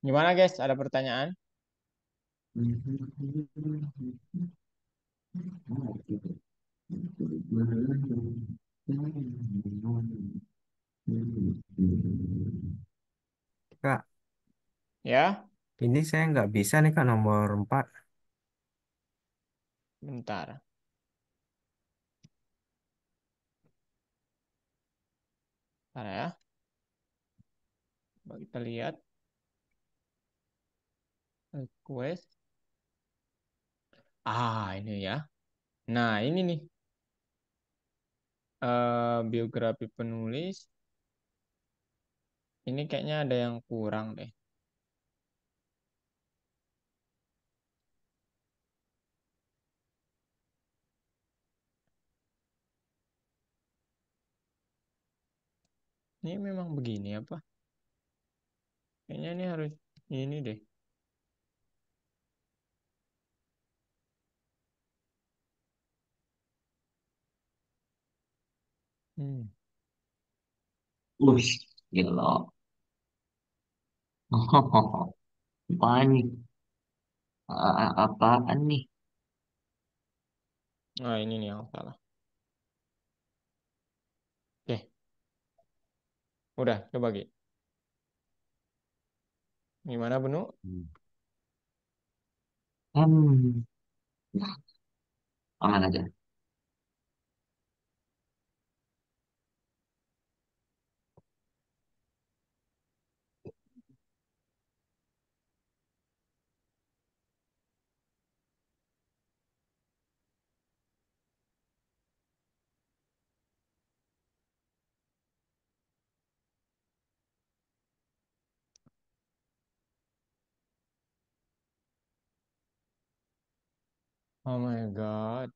Gimana guys? Ada pertanyaan? Kak, Ya, ini saya nggak bisa nih Kak nomor 4. bentar. Bentar ya. Coba kita lihat request. Ini ya. Nah, ini nih. Biografi penulis. Ini kayaknya ada yang kurang deh. Ini memang begini apa? Kayaknya ini harus ini deh. Hmm. Wih, gila. Banyak. Apaan nih? Nah, ini nih yang salah. Oke, udah coba Gi. Gimana Benu? Hmm, aman aja. Oh my God.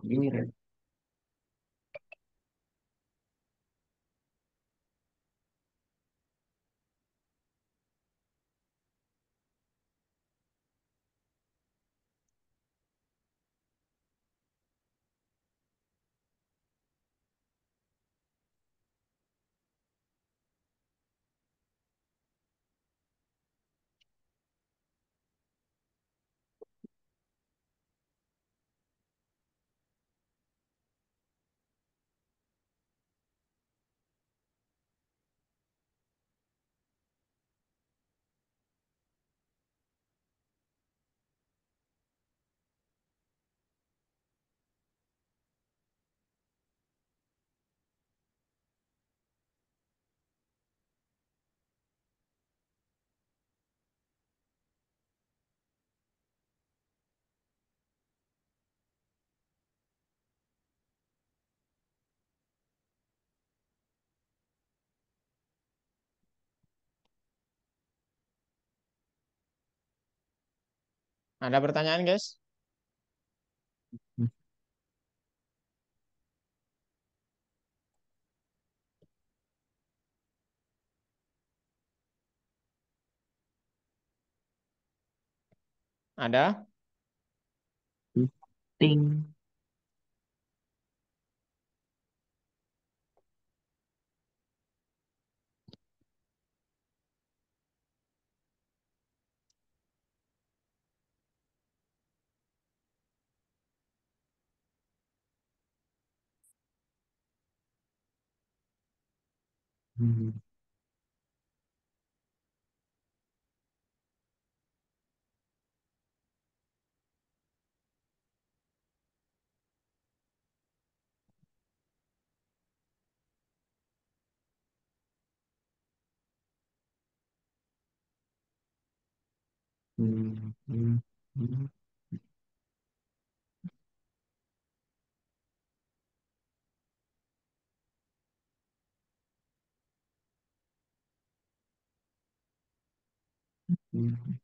Ini Ada pertanyaan, guys? Ada? Ting. Hmm. Hmm. Hmm. Hmm. Hmm.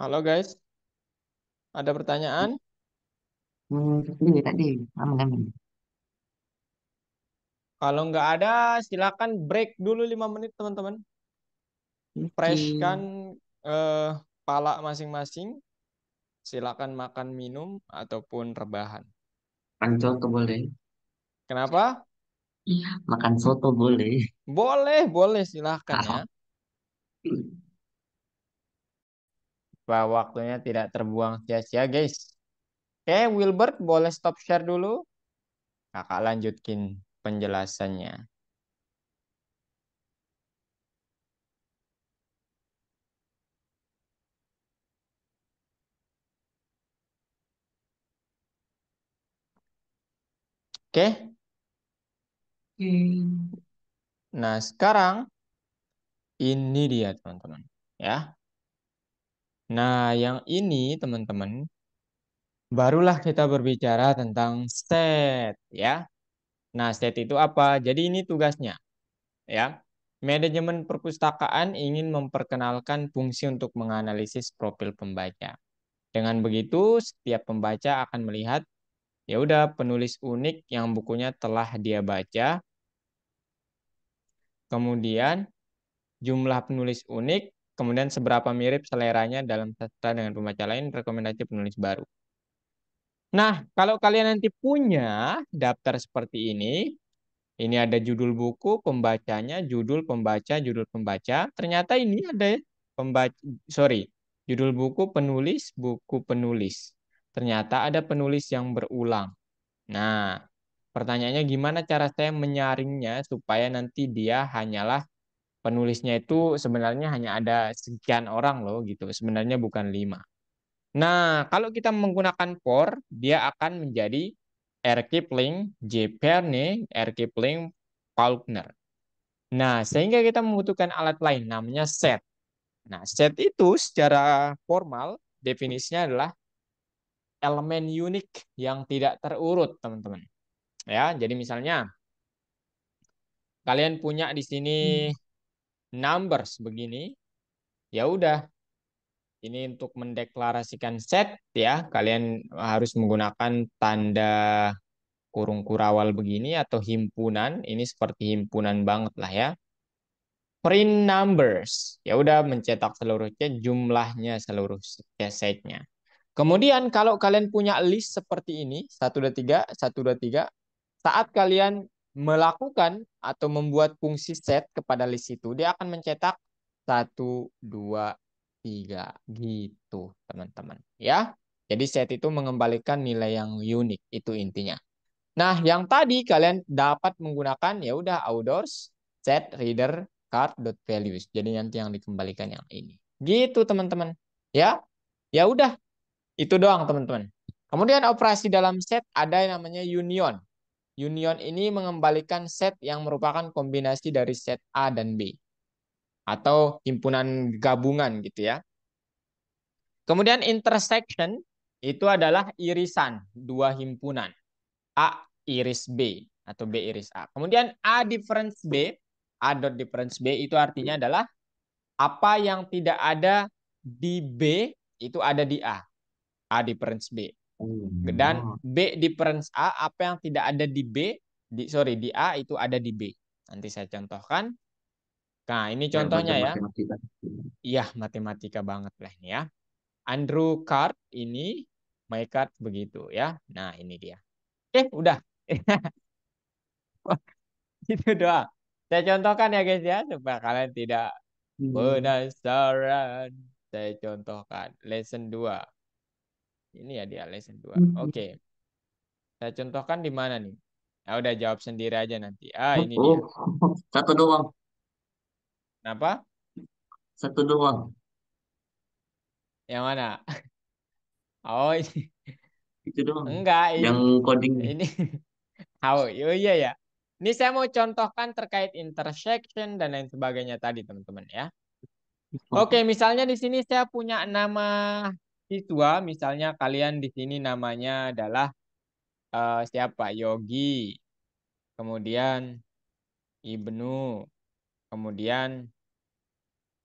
Halo, guys. Ada pertanyaan? Tadi, tadi. Aman, aman. Kalau nggak ada, silakan break dulu 5 menit, teman-teman. Oke. Freshkan eh, pala masing-masing. Silakan makan, minum, ataupun rebahan. Makan soto boleh. Kenapa? Iya, makan soto boleh. Boleh, boleh, silahkan ya. Bahwa waktunya tidak terbuang sia-sia, guys. Oke, Wilbert, boleh stop share dulu. Kakak lanjutkin penjelasannya. Oke, Oke. nah sekarang ini dia, teman-teman. Ya. Nah, yang ini, teman-teman, barulah kita berbicara tentang set, ya. Nah, set itu apa? Jadi ini tugasnya, ya. Manajemen perpustakaan ingin memperkenalkan fungsi untuk menganalisis profil pembaca. Dengan begitu, setiap pembaca akan melihat, ya udah, penulis unik yang bukunya telah dia baca, kemudian jumlah penulis unik, kemudian seberapa mirip seleranya dalam sastra dengan pembaca lain, rekomendasi penulis baru. Nah, kalau kalian nanti punya daftar seperti ini ada judul buku, pembacanya, judul pembaca, judul pembaca. Ternyata ini ada pembaca, sorry, judul buku penulis, buku penulis. Ternyata ada penulis yang berulang. Nah, pertanyaannya gimana cara saya menyaringnya supaya nanti dia hanyalah penulisnya itu sebenarnya hanya ada sekian orang loh gitu. Sebenarnya bukan 5. Nah, kalau kita menggunakan for, dia akan menjadi R. Kipling, J. Verne, R. Kipling, Faulkner. Nah, sehingga kita membutuhkan alat lain namanya set. Nah, set itu secara formal definisinya adalah elemen unik yang tidak terurut, teman-teman. Ya, jadi misalnya kalian punya di sini numbers begini, ya udah. Ini untuk mendeklarasikan set ya, kalian harus menggunakan tanda kurung kurawal begini atau himpunan. Ini seperti himpunan banget lah ya. Print numbers. Ya udah mencetak seluruh set, jumlahnya seluruh setnya. Kemudian kalau kalian punya list seperti ini, 1, 2, 3, 1, 2, 3, saat kalian melakukan atau membuat fungsi set kepada list itu, dia akan mencetak 1, 2, 3 gitu, teman-teman. Ya, jadi set itu mengembalikan nilai yang unik, itu intinya. Nah, yang tadi kalian dapat menggunakan ya udah outdoors set reader card dot values. Jadi nanti yang dikembalikan yang ini. Gitu, teman-teman. Ya. Ya udah, itu doang, teman-teman. Kemudian operasi dalam set ada yang namanya union. Union ini mengembalikan set yang merupakan kombinasi dari set A dan B. atau himpunan gabungan gitu ya. Kemudian intersection itu adalah irisan dua himpunan. A iris B atau B iris A. Kemudian A difference B, A dot difference B itu artinya adalah apa yang tidak ada di B itu ada di A. A difference B. Dan Oh, B difference A, apa yang tidak ada di B, di A itu ada di B. Nanti saya contohkan. Nah, ini ya contohnya belajar ya. matematika. Iya, matematika banget lah ini ya. Andrew card ini, my card begitu ya. Nah, ini dia. Udah. Itu doang. Saya contohkan ya guys ya, supaya kalian tidak Hmm. penasaran. Saya contohkan lesson 2. Ini ya dia lesson 2. Oke. Saya contohkan di mana nih? Ya udah jawab sendiri aja nanti. Ah, ini Oh, dia. satu doang, Kenapa? satu doang. Yang mana? Oh, ini. Itu doang. Enggak, Yang coding. ini. Oh, iya ya. Ini saya mau contohkan terkait intersection dan lain sebagainya tadi, teman-teman ya. Oke, misalnya di sini saya punya nama siswa, misalnya kalian di sini namanya adalah siapa? Yogi, kemudian Ibnu, kemudian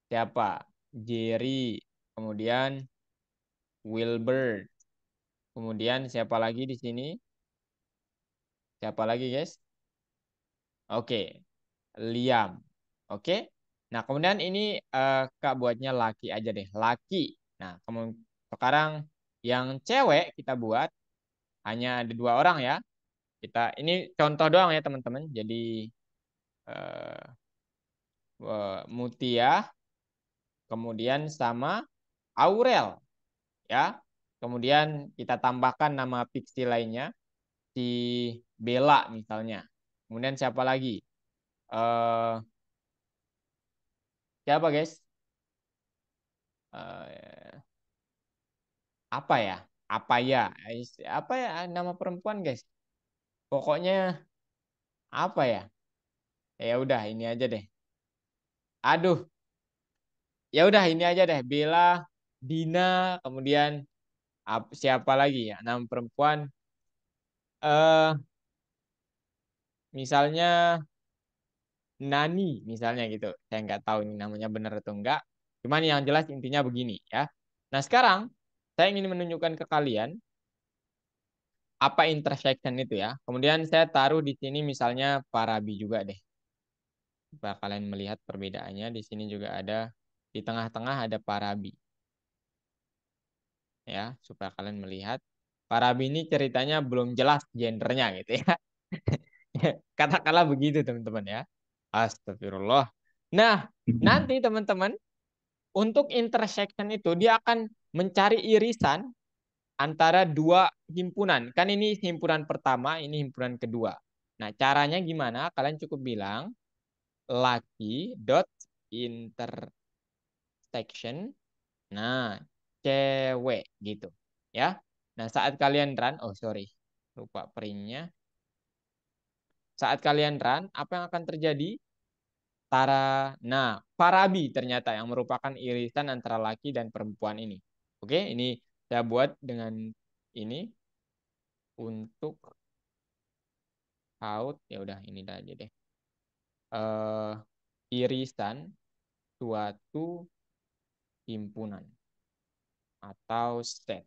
siapa? Jerry, kemudian Wilbert, kemudian siapa lagi di sini? Siapa lagi, guys? Oke, Liam. Oke. Nah, kemudian ini Kak buatnya laki aja deh. Laki. Nah, sekarang yang cewek kita buat hanya ada 2 orang ya. Kita ini contoh doang ya, teman-teman. Jadi eh, Mutia, kemudian sama Aurel ya. Kemudian kita tambahkan nama Pixie lainnya, si Bella misalnya. Kemudian siapa lagi? Eh siapa guys? Eh, apa ya? Apa ya? Apa ya nama perempuan guys? Pokoknya apa ya? Ya udah ini aja deh. Aduh, ya udah ini aja deh. Bella, Dina, kemudian siapa lagi ya? Nama perempuan. Eh, misalnya Nani, misalnya gitu. Saya nggak tahu ini namanya benar atau enggak. Cuman yang jelas intinya begini ya. Nah sekarang saya ingin menunjukkan ke kalian apa intersection itu ya. Kemudian saya taruh di sini misalnya Parabi juga deh. Supaya kalian melihat perbedaannya. Di sini juga ada, di tengah-tengah ada Parabi. Ya, supaya kalian melihat. Parabi ini ceritanya belum jelas gendernya gitu ya. Katakanlah begitu teman-teman ya. Astagfirullah. Nah, nanti teman-teman untuk intersection itu dia akan mencari irisan antara dua himpunan. Kan ini himpunan pertama, ini himpunan kedua. Nah, caranya gimana? Kalian cukup bilang laki dot intersection. Nah, cewek gitu. Ya. Nah, saat kalian run, oh sorry, lupa printnya. Saat kalian run, apa yang akan terjadi? Nah, Farabi ternyata yang merupakan irisan antara laki dan perempuan ini. Oke, ini saya buat dengan ini untuk out. Ya udah, ini aja deh. Irisan suatu himpunan atau set.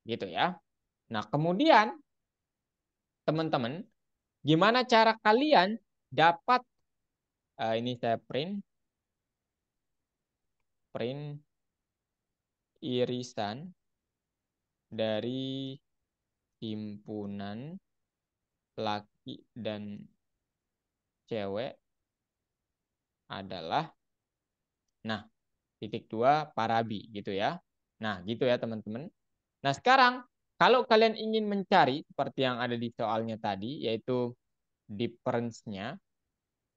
Gitu ya. Nah, kemudian teman-teman, gimana cara kalian dapat ini saya print irisan dari himpunan laki dan cewek adalah nah titik dua Parabi gitu ya. Nah gitu ya teman-teman. Nah sekarang kalau kalian ingin mencari seperti yang ada di soalnya tadi yaitu difference-nya,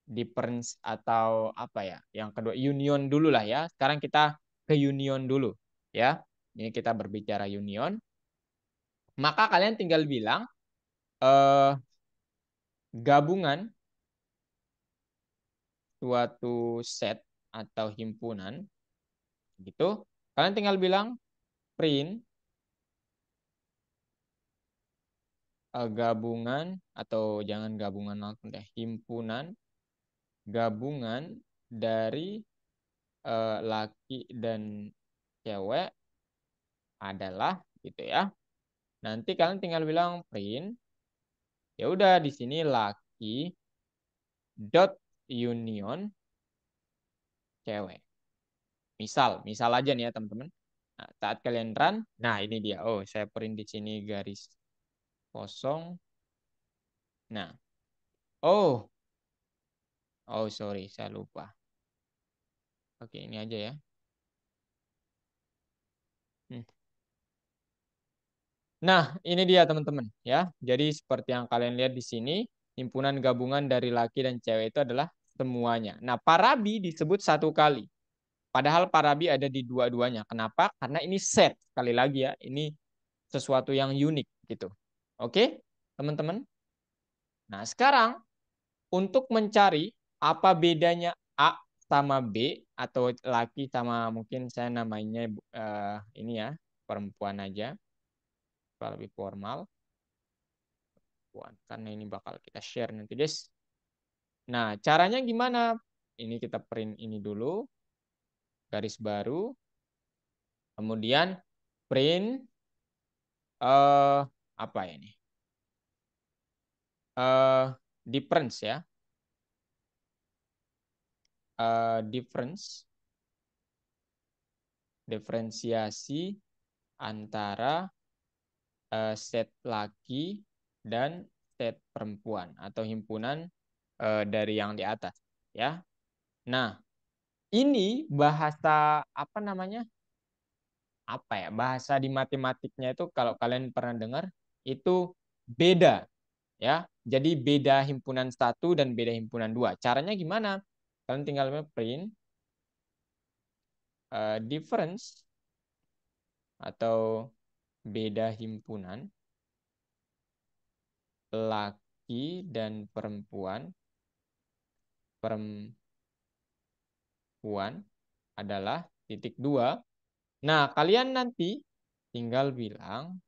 difference atau apa ya? Yang kedua union dulu lah ya. Sekarang kita ke union dulu ya. Ini kita berbicara union. Maka kalian tinggal bilang eh, gabungan suatu set atau himpunan, gitu. Kalian tinggal bilang print gabungan, atau jangan gabungan langsung deh, himpunan gabungan dari laki dan cewek adalah, gitu ya. Nanti kalian tinggal bilang print, ya udah di sini laki dot union cewek. Misal aja nih ya teman-teman. Nah, saat kalian run, nah ini dia. Oh, saya print di sini garis kosong. Nah, oh, sorry, saya lupa. Oke, ini aja ya. Hmm. Nah, ini dia teman-teman ya. Jadi seperti yang kalian lihat di sini, himpunan gabungan dari laki dan cewek itu adalah semuanya. Nah, Parabi disebut satu kali. Padahal Parabi ada di dua-duanya. Kenapa? Karena ini set. Sekali lagi ya, ini sesuatu yang unik gitu. Oke, teman-teman? Nah, sekarang untuk mencari apa bedanya A sama B atau laki sama, mungkin saya namanya ini ya, perempuan aja, supaya lebih formal. Karena ini bakal kita share nanti, guys. Nah, caranya gimana? Ini kita print ini dulu, garis baru, kemudian print apa ini? Difference ya. Diferensiasi antara set laki dan set perempuan atau himpunan dari yang di atas ya. Nah, ini bahasa apa namanya? Apa ya? Bahasa di matematiknya itu kalau kalian pernah dengar itu beda ya. Jadi beda himpunan satu dan beda himpunan dua. Caranya gimana? Kalian tinggal print difference atau beda himpunan laki dan perempuan adalah titik dua. Nah, kalian nanti tinggal bilang,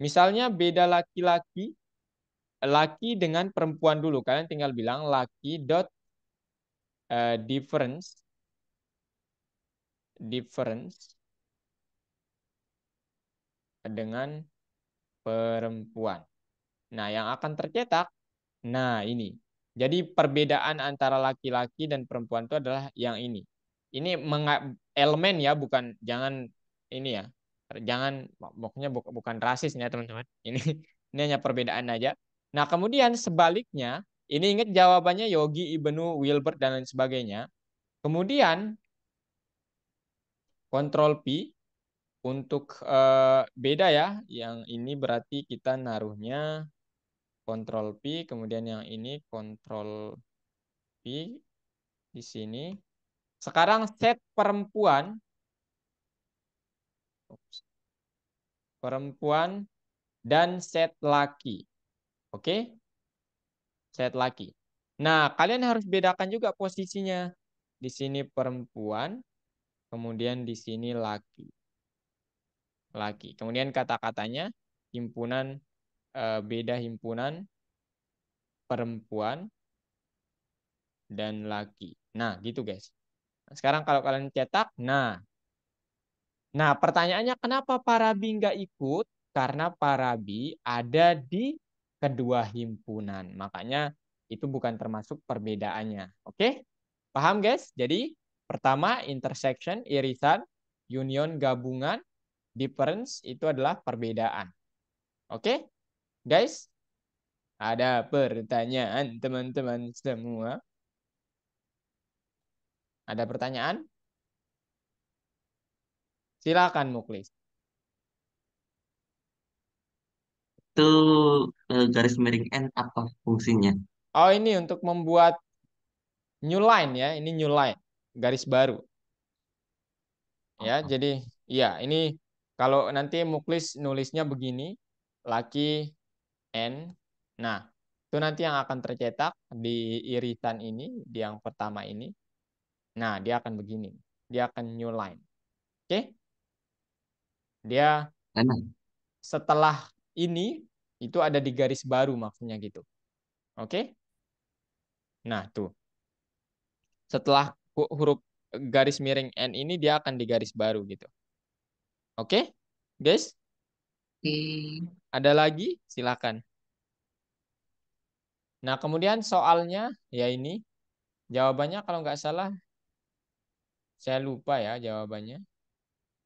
misalnya beda laki-laki, laki dengan perempuan dulu. Kalian tinggal bilang laki dot difference dengan perempuan. Nah, yang akan tercetak, nah ini. Jadi perbedaan antara laki-laki dan perempuan itu adalah yang ini. Ini elemen ya, bukan, jangan ini ya. Jangan, pokoknya bukan rasis ya teman-teman. Ini hanya perbedaan aja. Nah, kemudian sebaliknya, ini ingat jawabannya Yogi, Ibnu, Wilbert dan lain sebagainya. Kemudian Ctrl P untuk beda ya. Yang ini berarti kita naruhnya Ctrl P, kemudian yang ini Ctrl P di sini. Sekarang set perempuan dan set laki. Oke? Set laki. Nah, kalian harus bedakan juga posisinya. Di sini perempuan, kemudian di sini laki. Laki. Kemudian kata-katanya himpunan beda himpunan perempuan dan laki. Nah, gitu guys. Sekarang kalau kalian cetak, nah pertanyaannya kenapa Parabi nggak ikut? Karena Parabi ada di kedua himpunan. Makanya itu bukan termasuk perbedaannya. Oke? Paham guys? Jadi pertama intersection, irisan, union gabungan, difference itu adalah perbedaan. Oke? Guys, ada pertanyaan teman-teman semua? Ada pertanyaan? Silakan Muklis. Itu garis miring N apa fungsinya? Oh, ini untuk membuat new line ya. Ini new line, garis baru. Ya, Oh, jadi ya ini kalau nanti Muklis nulisnya begini, laki N. Nah, itu nanti yang akan tercetak di irisan ini, di yang pertama ini. Nah, dia akan begini. Dia akan new line. Oke? Dia Karena setelah ini itu ada di garis baru maksudnya gitu. Oke? Nah, tuh. Setelah huruf garis miring N ini dia akan di garis baru gitu. Oke? Guys, ada lagi? Silakan. Nah, kemudian soalnya ya ini jawabannya kalau nggak salah saya lupa ya jawabannya.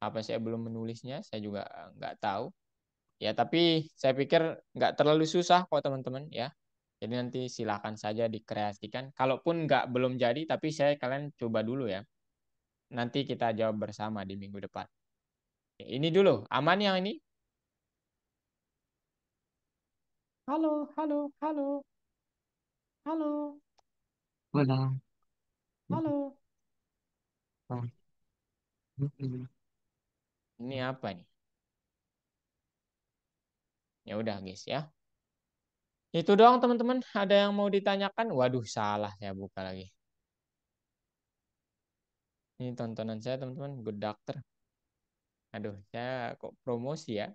Apa saya belum menulisnya? Saya juga nggak tahu. Ya, tapi saya pikir nggak terlalu susah kok teman-teman ya. Jadi nanti silakan saja dikreasikan. Kalaupun nggak belum jadi, tapi kalian coba dulu ya. Nanti kita jawab bersama di minggu depan. Ini dulu, aman yang ini? Halo, halo, halo, halo, bola. halo. Ini apa nih? Ya udah guys ya. Itu doang teman-teman. Ada yang mau ditanyakan? Waduh, salah saya buka lagi. Ini tontonan saya teman-teman, Good Doctor. Aduh, saya kok promosi ya.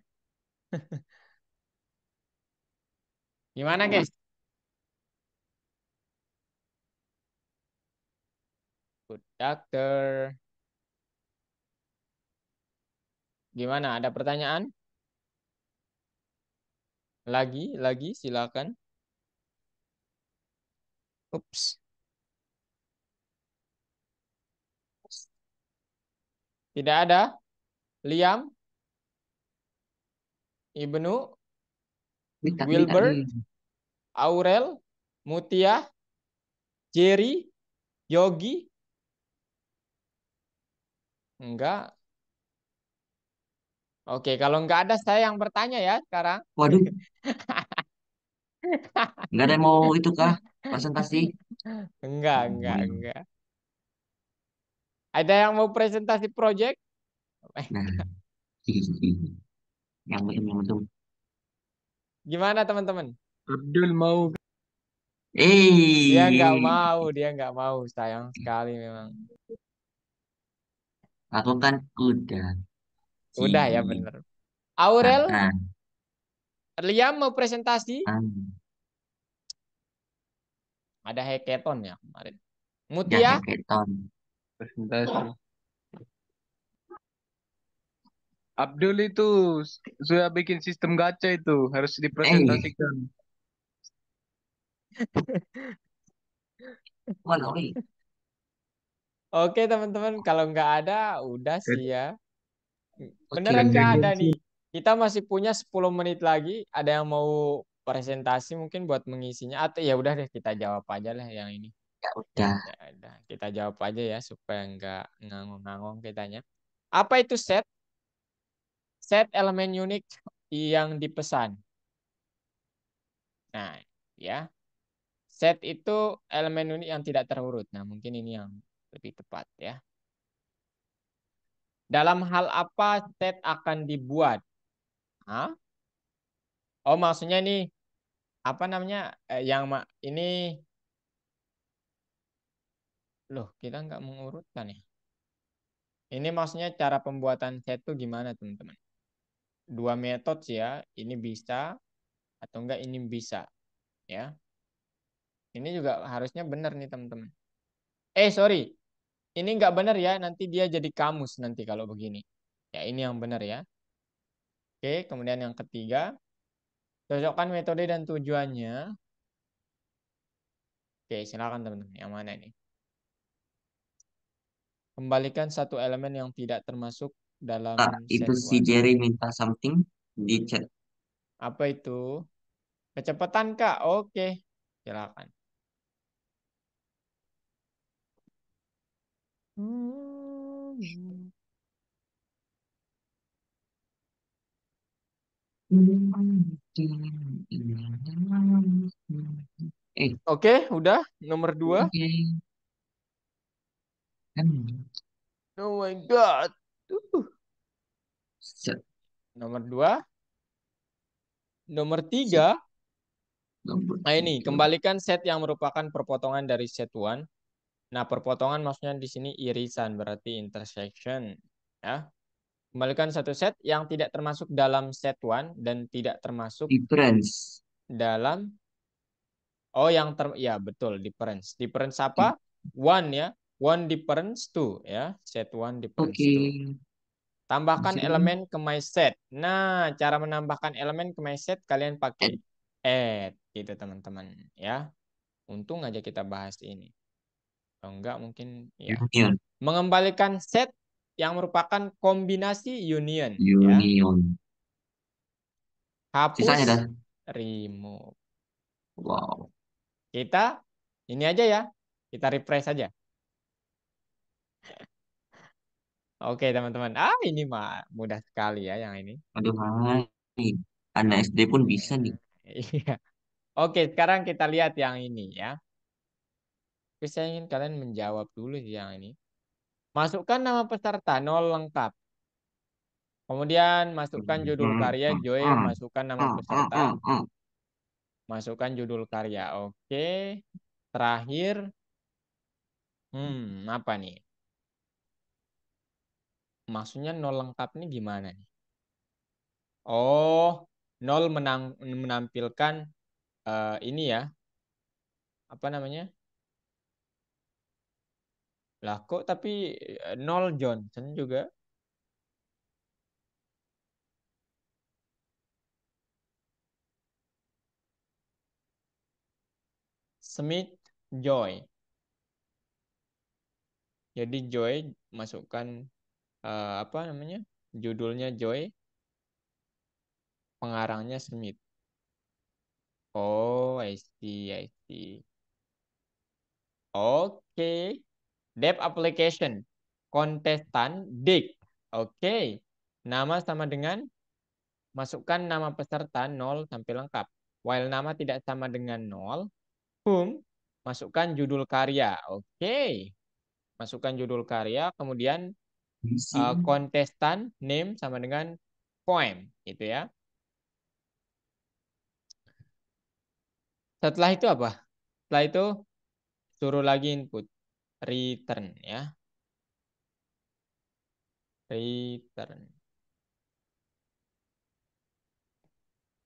Gimana guys? Good Doctor. Gimana? Ada pertanyaan? Lagi, silakan. Ups. Tidak ada. Liam, Ibnu, Tapi tak Wilbert, Aurel, Mutia, Jerry, Yogi. Enggak. Oke, kalau enggak ada saya yang bertanya ya sekarang. Waduh, nggak ada yang mau itu kah? Presentasi? Enggak. Ada yang mau presentasi project? Nah, yang betul. Gimana teman-teman? Abdul mau. Dia nggak mau. Sayang sekali memang. Aku kan udah. Udah ya Sip. bener. Aurel, Ah, Liam mau presentasi? ah, Ada hackathon ya kemarin. ya Mutia, hackathon. Presentasi. Abdul itu sudah bikin sistem gacha itu harus Eh, dipresentasikan. waduh, eh. oke teman-teman. Kalau nggak ada, udah sih ya. Oke, Beneran nggak ada nih. Resiliensi. Kita masih punya 10 menit lagi. Ada yang mau presentasi mungkin buat mengisinya. Atau ya udah deh kita jawab aja lah yang ini. ya udah. Ya udah, kita jawab aja ya supaya nggak ngangong-ngangong kitanya. Apa itu set? Set elemen unik yang dipesan. Nah, ya. Set itu elemen unik yang tidak terurut. Nah, mungkin ini yang lebih tepat ya. Dalam hal apa set akan dibuat? Hah? Oh, maksudnya ini apa namanya? Ini loh, kita nggak mengurutkan ya. Ini maksudnya cara pembuatan set itu gimana, teman-teman? Dua metode sih ya. Ini bisa atau enggak ini bisa ya. Ini juga harusnya benar nih, teman-teman. Sorry. Ini nggak benar ya. Nanti dia jadi kamus nanti kalau begini. Ya, ini yang benar ya. Oke, kemudian yang ketiga, cocokkan metode dan tujuannya. Oke, silakan teman-teman. Yang mana ini? Kembalikan satu elemen yang tidak termasuk Kak, dalam itu set si one. Jerry minta something di chat. Apa itu? Kecepatan, Kak? Oke, silakan. Eh, Oke, udah. Nomor dua. oke. Hmm. Oh my God. Set, Nomor dua. Nomor set, tiga. nomor Nah ini, tiga. kembalikan set yang merupakan perpotongan dari set one. Nah, perpotongan maksudnya di sini irisan, berarti intersection. Ya. Kembalikan satu set yang tidak termasuk dalam set one dan tidak termasuk Difference. dalam, oh ya betul, difference. Difference apa? One ya. One difference two ya. Set one difference Oke. two. Tambahkan Masih elemen ke my set. Nah, cara menambahkan elemen ke my set kalian pakai add add gitu teman-teman ya. Untung aja kita bahas ini. Kalau enggak mungkin ya. union. Mengembalikan set yang merupakan kombinasi union ya. Union. Sisanya dah. Hapus, remove. Wow. Kita ini aja ya. Kita refresh saja. Oke, teman-teman. Ini mah mudah sekali ya yang ini. Aduh, hai. Anak SD pun bisa nih. Iya. Oke, sekarang kita lihat yang ini ya. Tapi saya ingin kalian menjawab dulu sih yang ini. Masukkan nama peserta nol lengkap. Kemudian masukkan judul karya Joy, masukkan nama peserta, masukkan judul karya. Oke. Terakhir, apa nih? Maksudnya nol lengkap nih gimana nih? Oh, nol menampilkan ini ya, apa namanya? Lah kok tapi nol Johnson juga? Smith Joy. Jadi Joy masukkan apa namanya? Judulnya Joy, pengarangnya Smith. Oh, I see, I see. Oke. Dev application. Kontestan Dick. Oke. Nama sama dengan masukkan nama peserta 0 sampai lengkap. While nama tidak sama dengan 0, masukkan judul karya. Oke. Masukkan judul karya, kemudian kontestan name sama dengan poem, gitu ya. Setelah itu apa? Setelah itu suruh lagi input return ya. Return.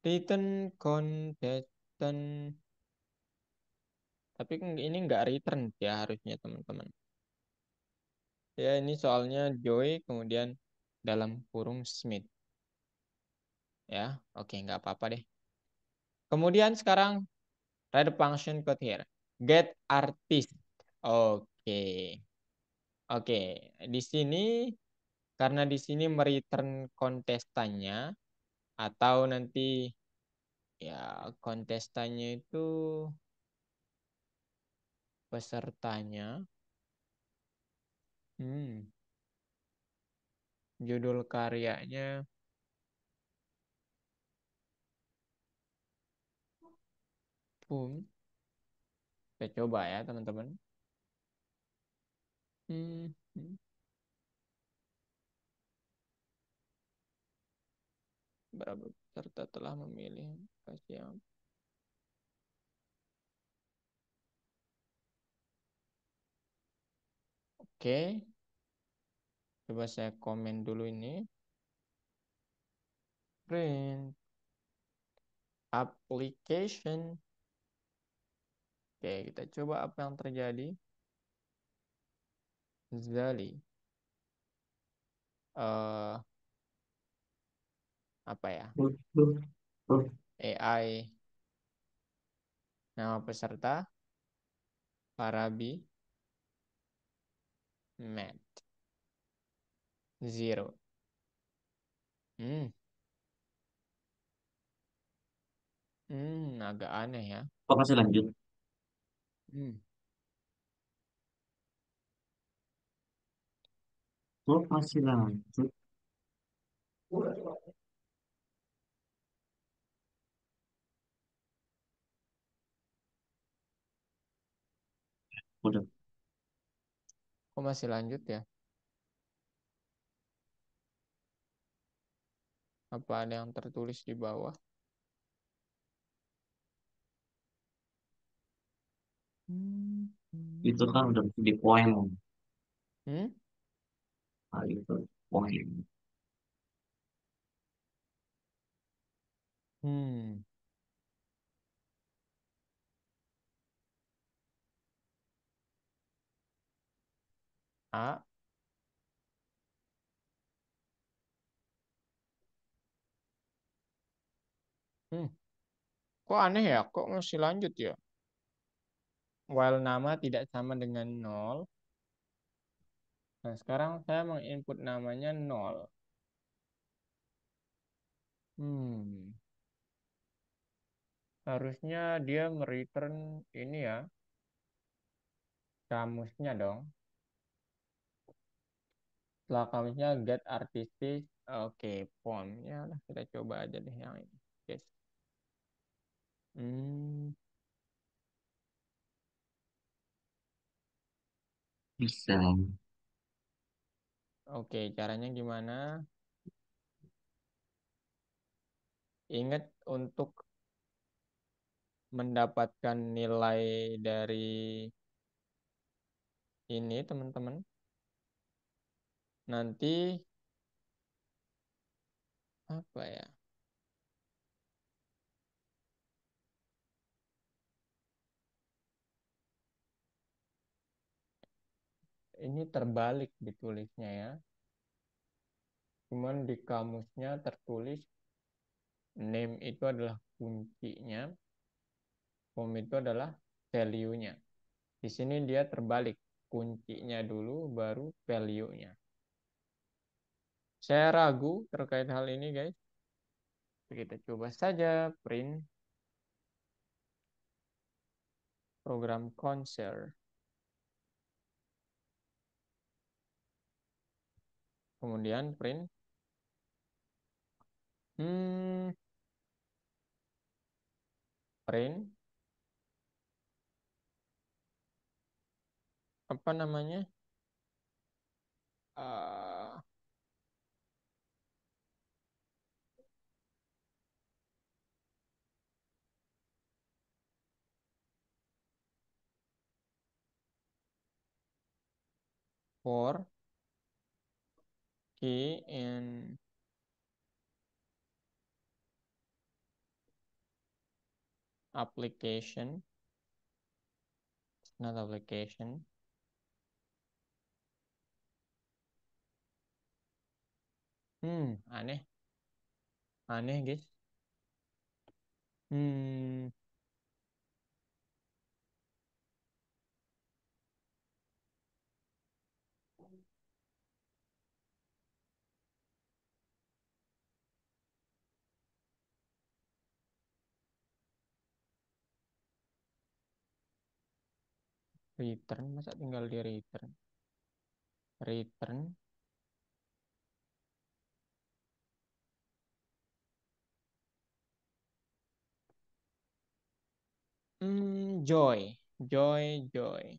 Return contestant. Tapi ini nggak return ya harusnya teman-teman. Ya ini soalnya Joy kemudian dalam kurung Smith. Ya, oke nggak apa-apa deh. Kemudian sekarang write the function code here. Get artist. Oke. Oke, di sini karena di sini mereturn kontestannya atau nanti ya kontestannya itu pesertanya. Judul karyanya Boom. Kita coba ya teman-teman. Hmm. Berapa peserta telah memilih kasih yang Oke. Coba saya komen dulu ini. Print application. Oke, kita coba apa yang terjadi. Zali. Apa ya? AI nama peserta Farabi Matt 0. Agak aneh ya. Kok masih lanjut? Hmm. Kok masih lanjut? Udah. Kok masih lanjut ya? Apa ada yang tertulis di bawah? Hmm. Itu kan udah di poin. Hmm? Nah, itu poin. Hmm. A. Hmm. Kok aneh ya? Kok masih lanjut ya? While nama tidak sama dengan nol. Nah, sekarang saya menginput namanya nol. Hmm. Harusnya dia mereturn ini ya, kamusnya dong. Setelah kamusnya get artistic. Oke, font. Ya lah, kita coba aja deh yang ini. Guys. Hmm. Bisa. Oke, caranya gimana? Ingat untuk mendapatkan nilai dari ini, teman-teman. Nanti apa ya? Ini terbalik ditulisnya ya. Cuman di kamusnya tertulis name itu adalah kuncinya, form itu adalah value-nya. Di sini dia terbalik, kuncinya dulu baru value-nya. Saya ragu terkait hal ini, guys. Kita coba saja print program konser. Kemudian print hmm, print apa namanya? Eh, for key in application, not application. Aneh, aneh, guys. Hmm, return masa tinggal di return. Return. Joy, joy, joy.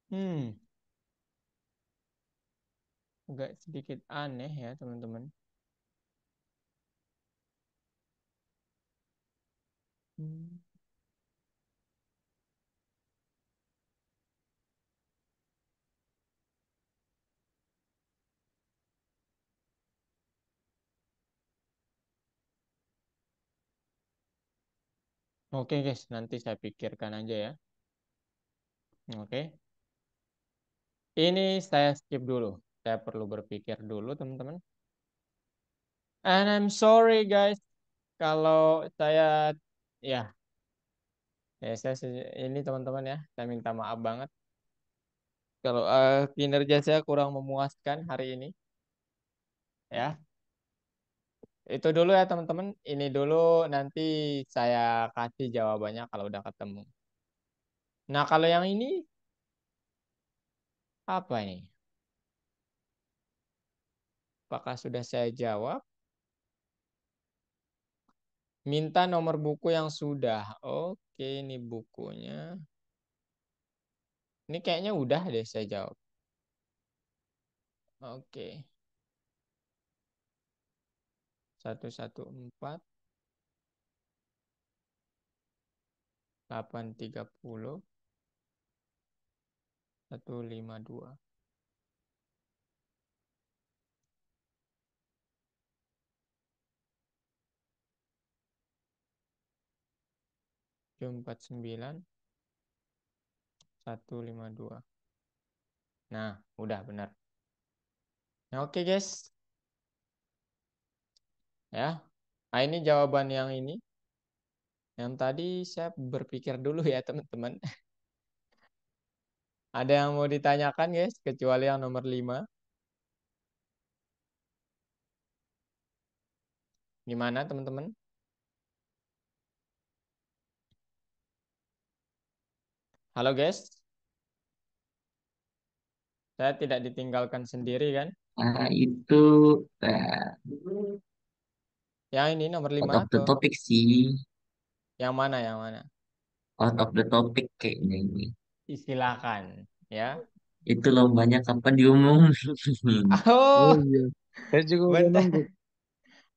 Hmm, agak sedikit aneh ya, teman-teman. Hmm. Oke, guys, nanti saya pikirkan aja ya. Oke. Ini saya skip dulu. Saya perlu berpikir dulu, teman-teman. And I'm sorry, guys. Kalau saya, ya, ini teman-teman ya, saya minta maaf banget. Kalau kinerja saya kurang memuaskan hari ini, ya. Itu dulu ya, teman-teman. Ini dulu nanti saya kasih jawabannya kalau udah ketemu. Nah, kalau yang ini, apa ini? Apakah sudah saya jawab? Minta nomor buku yang sudah. Oke, ini bukunya. Ini kayaknya udah deh saya jawab. Oke. 114, 830, 152. Tujuh, 49, 152. Nah, udah benar. Nah, oke guys. Ya. Nah, ini jawaban yang ini. Yang tadi saya berpikir dulu ya, teman-teman. Ada yang mau ditanyakan, guys? Kecuali yang nomor 5. Gimana, teman-teman? Halo, guys. Saya tidak ditinggalkan sendiri, kan? Nah, itu Yang ini nomor out 5 of the atau topic sih. yang mana, yang mana? Out of the topic kayaknya ini. Silakan, ya. Itu lombanya kapan diumumin? Oh Oh, iya. Saya juga udah bentar, nunggu.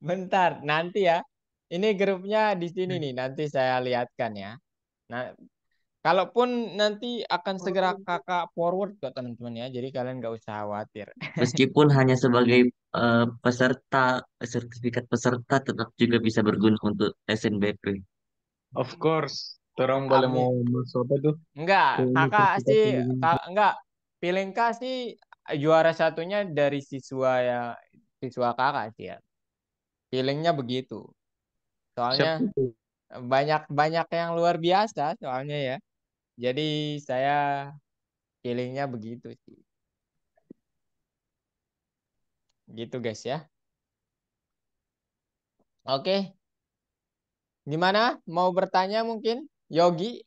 bentar. Nanti ya. Ini grupnya di sini nih. Nanti saya lihatkan ya. Nah, kalaupun nanti akan segera kakak forward ke teman-teman ya. Jadi kalian nggak usah khawatir. Meskipun hanya sebagai peserta, sertifikat peserta tetap juga bisa berguna untuk SNBP. Of course. Orang boleh mau Amin. masuk apa tuh? Enggak, Ke kakak universitas sih, yang begini. enggak. Feeling kak sih juara satunya dari siswa ya, siswa kakak sih ya. Feelingnya begitu. Soalnya Siapa itu? banyak-banyak yang luar biasa soalnya ya. Jadi saya feelingnya begitu sih. Gitu guys ya. Oke, gimana? Mau bertanya mungkin? Yogi,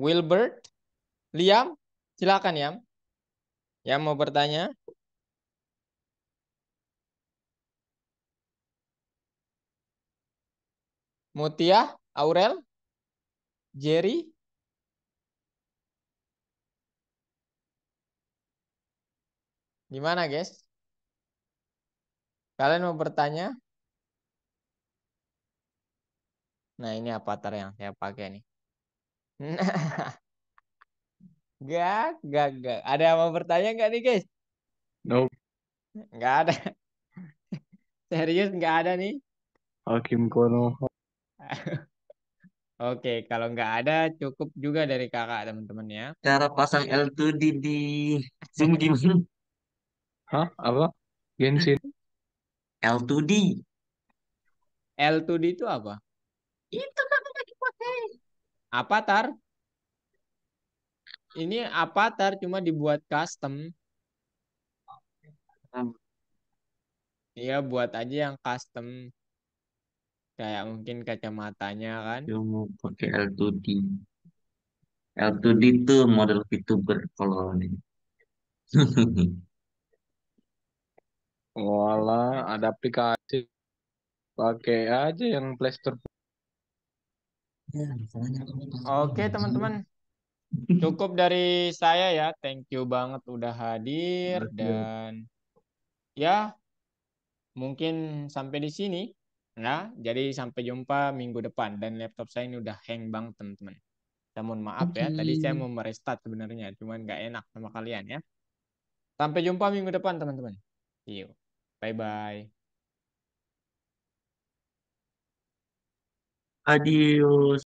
Wilbert, Liam, silakan ya. Yang mau bertanya? Mutia, Aurel, Jerry, gimana guys? Kalian mau bertanya? Nah, ini avatar yang saya pakai nih. Gak. Ada yang mau bertanya nggak nih guys? No. Nggak ada. Serius nggak ada nih. Hakim Kono. Oke, kalau nggak ada cukup juga dari kakak teman-teman ya. Cara pasang L2D di Zoom gimana? Hah? Apa? Genshin. L2D. L2D itu apa? Itu kan lagi pakai. Avatar. Ini avatar cuma dibuat custom. Iya, buat aja yang custom. Kayak mungkin kacamatanya kan. Dia mau pakai L2D. L2D itu model VTuber kalau ini. Walah, ada aplikasi. Pakai aja yang Play Store. Ya, masalahnya kamu Oke teman-teman, cukup dari saya ya. Thank you banget udah hadir Oke. dan ya mungkin sampai di sini. Nah, jadi sampai jumpa minggu depan dan laptop saya ini udah hang banget teman-teman. Saya mohon maaf ya, Oke. tadi saya mau merestart sebenarnya, cuman nggak enak sama kalian ya. Sampai jumpa minggu depan teman-teman. See you. Bye-bye. Adios.